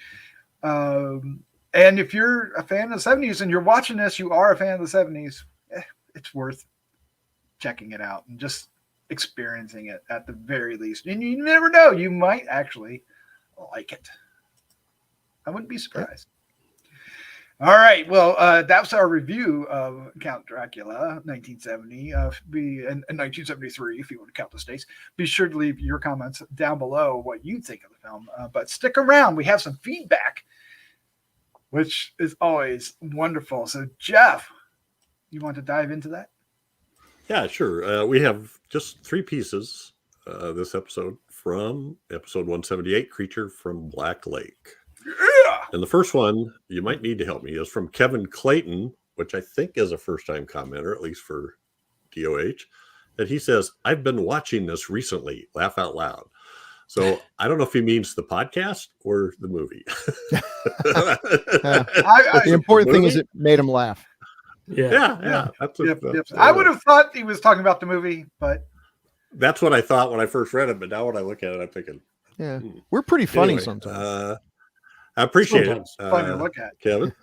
And if you're a fan of the 70s and you're watching this, you are a fan of the 70s, it's worth checking it out and just experiencing it at the very least. And you never know, you might actually like it. I wouldn't be surprised. All right. Well, that's our review of Count Dracula, 1970, and 1973, if you want to count the states. Be sure to leave your comments down below what you think of the film. But stick around. We have some feedback, which is always wonderful. So, Jeff, you want to dive into that? Yeah, sure. We have just 3 pieces this episode from episode 178, Creature from Black Lake. Yeah! And the first one, you might need to help me, is from Kevin Clayton, which I think is a first-time commenter, at least for DOH. And he says, "I've been watching this recently, laugh out loud." So I don't know if he means the podcast or the movie. The important thing is it made him laugh. Yeah. I would have thought he was talking about the movie, but that's what I thought when I first read it. But now when I look at it, I'm thinking, we're pretty funny sometimes. I appreciate it. Fun to look at, Kevin.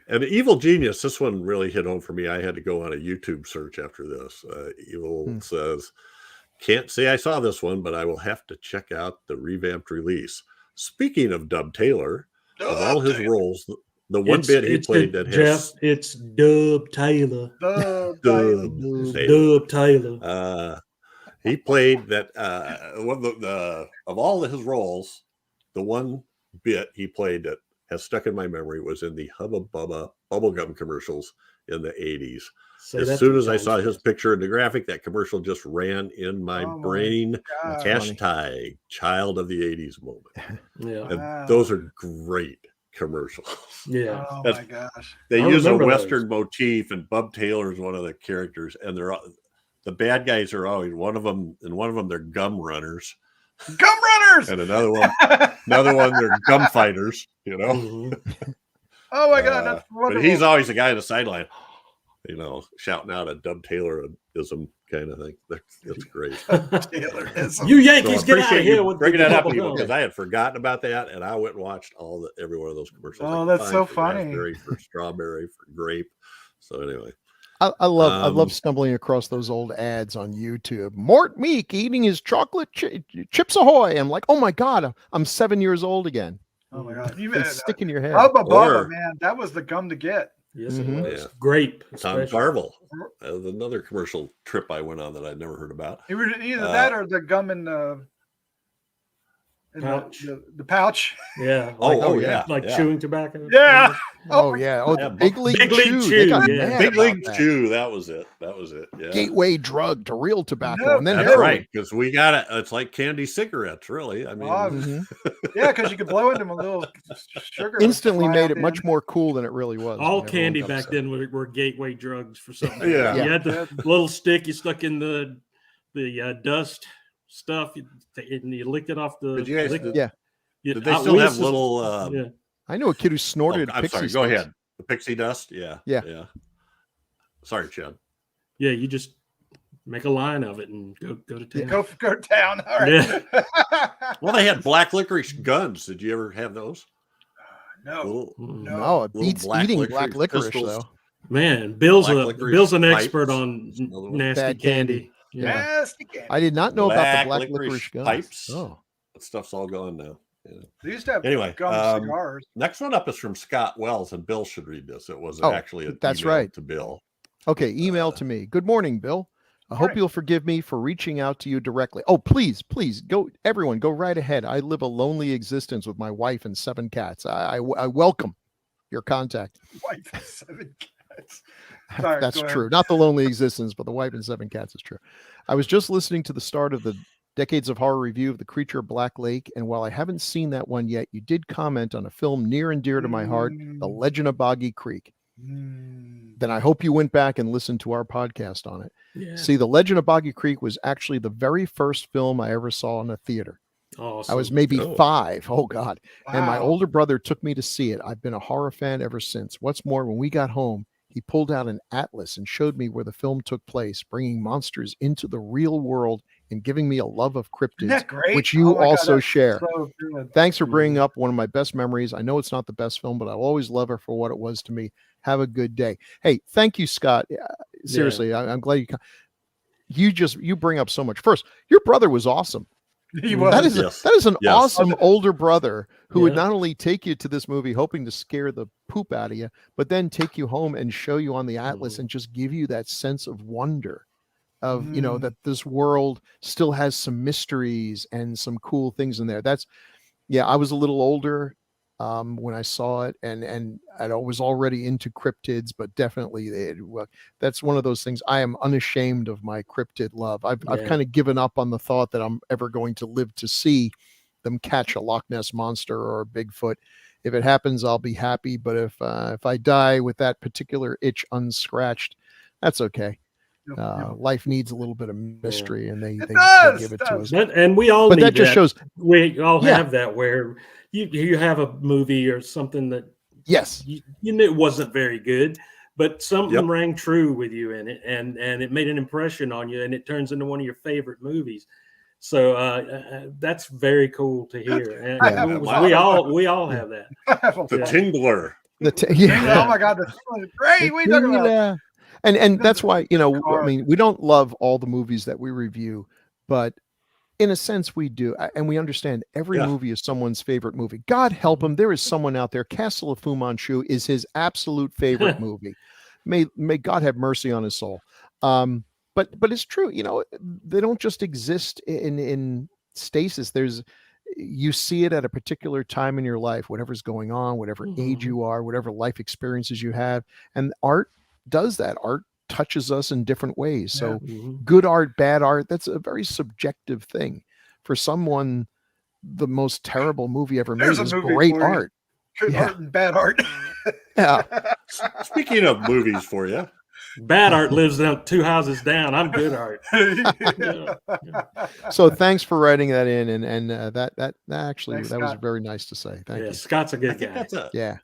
And Evil Genius, this one really hit home for me. I had to go on a YouTube search after this. Evil says, can't say I saw this one, but I will have to check out the revamped release. Speaking of Dub Taylor, of all his roles, the one bit he played that has... Jeff, it's Dub Taylor. Dub Taylor. He played that one of all of his roles, the one bit he played that has stuck in my memory was in the Hubba Bubba bubblegum commercials in the 80s. As soon as I saw his picture in the graphic, that commercial just ran in my brain. Hashtag child of the 80s moment. Yeah. And those are great commercials. Yeah. Oh my gosh. They use a Western motif, and Bub Taylor is one of the characters, and they're the bad guys are always one of them they're gum runners. Gum runners! And another one they're gum fighters, you know. Mm-hmm. Oh my god, that's wonderful. But he's always the guy on the sideline, you know, shouting out a Dub Taylorism kind of thing. That's great. Taylorism. You Yankees, get out of here with bringing that up, people, because I had forgotten about that, and I went and watched every one of those commercials. Oh, that's so funny. Raspberry, for strawberry, for grape. So anyway. I love stumbling across those old ads on YouTube. Mort Meek eating his chocolate chips ahoy. I'm like, oh my god, I'm 7 years old again. Oh my god, It's stick in your head. Hubba Bubba, man, that was the gum to get. Yes, it was. Grape. Tom Carvel. That was another commercial trip I went on that I'd never heard about. Either that or the gum in the pouch. The pouch. Yeah. Like chewing tobacco. Yeah. The Big League Chew. Big League Chew. That was it. Yeah. Gateway drug to real tobacco, and then that's heroin. right, because we got it. It's like candy cigarettes, really. I mean, yeah, because you could blow into them a little sugar. Instantly made it much more cool than it really was. All candy back then were gateway drugs for something. Yeah. You had the little stick you stuck in the dust stuff, and you licked it off the. Did you guys? Did they still have little? I know a kid who snorted. I'm sorry. Go ahead. The pixie dust. Yeah. Sorry, Chad. Yeah, you just make a line of it and go to town. Go down. All right. Yeah. Well, they had black licorice guns. Did you ever have those? No. No, it beats eating black licorice though. Man, Bill's an expert on nasty candy. Yeah. Nasty candy. I did not know about the black licorice guns. Pipes. Oh, that stuff's all gone now. Yeah. They used to have gum cigars. Next one up is from Scott Wells, and Bill should read this. It was actually an email to Bill. Okay, email to me. Good morning, Bill. I hope you'll forgive me for reaching out to you directly. Oh, please go, everyone, go right ahead. I live a lonely existence with my wife and 7 cats. I welcome your contact. Wife and 7 cats. Sorry, that's true. Not the lonely existence, but the wife and 7 cats is true. I was just listening to the start of the Decades of Horror review of The Creature of Black Lake, and while I haven't seen that one yet, you did comment on a film near and dear to my heart, The Legend of Boggy Creek. Then I hope you went back and listened to our podcast on it. Yeah. See, The Legend of Boggy Creek was actually the very first film I ever saw in a theater. Awesome. I was maybe 5. Oh, God. Wow. And my older brother took me to see it. I've been a horror fan ever since. What's more, when we got home, he pulled out an atlas and showed me where the film took place, bringing monsters into the real world and giving me a love of cryptids, which you also share. So thanks for bringing up one of my best memories. I know it's not the best film, but I'll always love it for what it was to me. Have a good day. Hey, thank you, Scott. Seriously, I'm glad you bring up so much. First, your brother was awesome. He was. That is an awesome older brother who would not only take you to this movie hoping to scare the poop out of you, but then take you home and show you on the atlas and just give you that sense of wonder of, that this world still has some mysteries and some cool things in there. I was a little older when I saw it, and I was already into cryptids, but definitely that's one of those things. I am unashamed of my cryptid love. I've kind of given up on the thought that I'm ever going to live to see them catch a Loch Ness monster or a Bigfoot. If it happens, I'll be happy. But if I die with that particular itch unscratched, that's okay. Life needs a little bit of mystery, and they give it to us. And we all. But need that just shows we all have that where you have a movie or something that you knew it wasn't very good, but something rang true with you in it, and it made an impression on you, and it turns into one of your favorite movies. So that's very cool to hear. And we all have that. The Tingler. Yeah. Oh my God, the theme is great. What are you talking about? Yeah. And that's why, I mean, we don't love all the movies that we review, but in a sense we do. And we understand every movie is someone's favorite movie. God help him. There is someone out there. Castle of Fu Manchu is his absolute favorite movie. May God have mercy on his soul. But it's true, they don't just exist in stasis. You see it at a particular time in your life, whatever's going on, whatever age you are, whatever life experiences you have. And art does that. Art touches us in different ways. So good art, bad art, that's a very subjective thing. For someone, the most terrible movie ever made is great art. Good art and bad art. Yeah. Speaking of movies for you. Bad art lives down 2 houses down. I'm good art. So thanks for writing that in, and that actually Thanks, that was Scott. very nice to say. Thank you. Scott's a good guy. Yeah.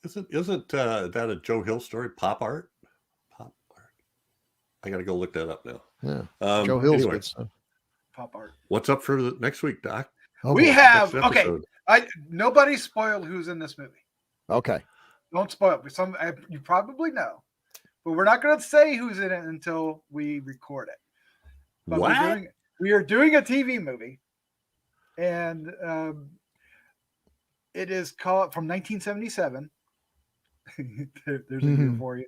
Isn't that a Joe Hill story? Pop art. I got to go look that up now. Yeah. Joe Hill's good stuff. Pop art. What's up for the next week, Doc? We have nobody spoiled who's in this movie. Okay. Don't spoil it. You probably know, but we're not going to say who's in it until we record it. But what? We are doing a TV movie, and it is called from 1977. There's a view for you,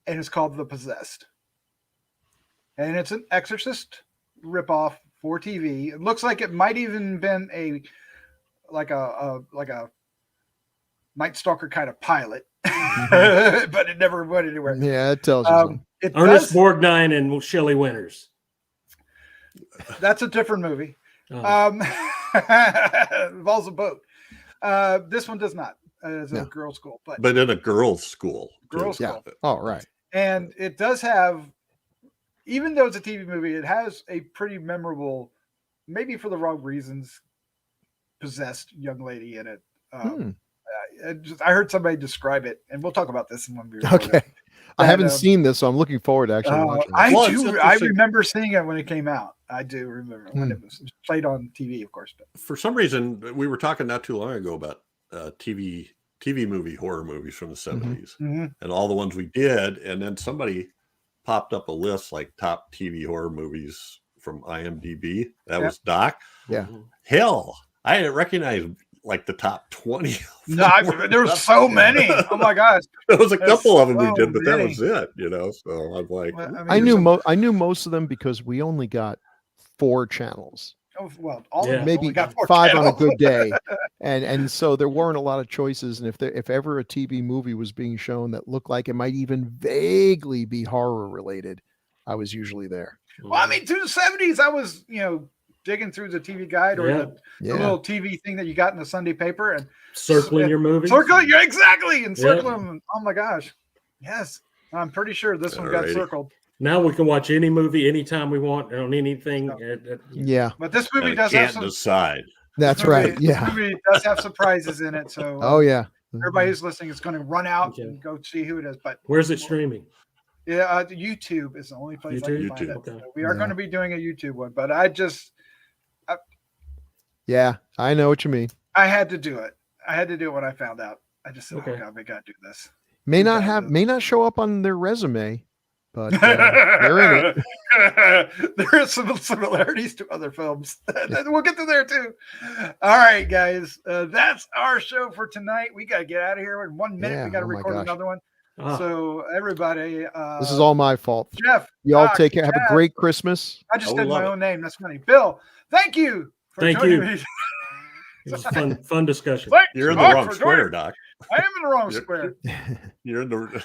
and it's called The Possessed, and it's an Exorcist ripoff for TV. It looks like it might even been a Night Stalker kind of pilot, but it never went anywhere. Yeah, it tells you. Ernest Borgnine and Shelley Winters. That's a different movie. Involves a boat. This one does not. It's a girls' school, but in a girls' school. Girls' school. Oh, right. And it does have, even though it's a TV movie, it has a pretty memorable, maybe for the wrong reasons, possessed young lady in it. I heard somebody describe it, and we'll talk about this in one video. Okay. I haven't seen this, so I'm looking forward to actually watching it. I remember seeing it when it came out. I do remember when it was played on TV, of course. But. For some reason, we were talking not too long ago about TV horror movies from the 70s and all the ones we did. And then somebody popped up a list like top TV horror movies from IMDb. That was Doc. Yeah. Hell, I didn't recognize like the top 20. No, there were so many. Oh my gosh. There was a couple of them we did, but that was it, So I'm like, well, I knew most of them because we only got 4 channels. Oh, well, all of maybe got 5 on a good day, and so there weren't a lot of choices. And if ever a TV movie was being shown that looked like it might even vaguely be horror related, I was usually there. Well, I mean, through the 70s, I was digging through the TV guide or the little TV thing that you got in the Sunday paper and circling your movies. Circling, exactly, and circling them. Oh my gosh, yes, I'm pretty sure this one got circled. Now we can watch any movie anytime we want on anything. Yeah, but this movie does have some. Decide. That's right. Yeah, this movie does have surprises in it. So, everybody who's listening is going to run out and go see who it is. But where's it streaming? Yeah, YouTube is the only place I can find it. Okay. So we are going to be doing a YouTube one, but yeah, I know what you mean. I had to do it. I had to do it when I found out. I just said, "Oh God, we got to do this." May not show up on their resume, but they're in it. There are some similarities to other films. We'll get to there too. All right, guys, that's our show for tonight. We got to get out of here in 1 minute. Yeah, we got to record another one. So everybody, this is all my fault. Jeff, y'all take care. Have a great Christmas. I just did my own name. That's funny. Bill, thank you. Thank you. It was a fun discussion. You're in the wrong square, Doc. I am in the wrong square. You're in the.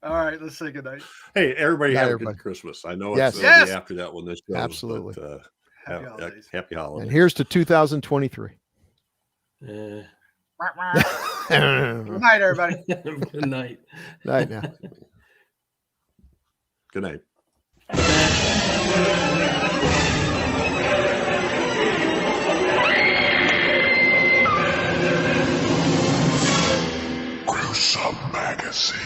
All right, let's say goodnight. Hey, everybody, have a good Christmas. I know it's after that when this goes. Absolutely. But, happy holidays. And here's to 2023. Good night, everybody. Good night. Night now. Good night. Gruesome Magazine.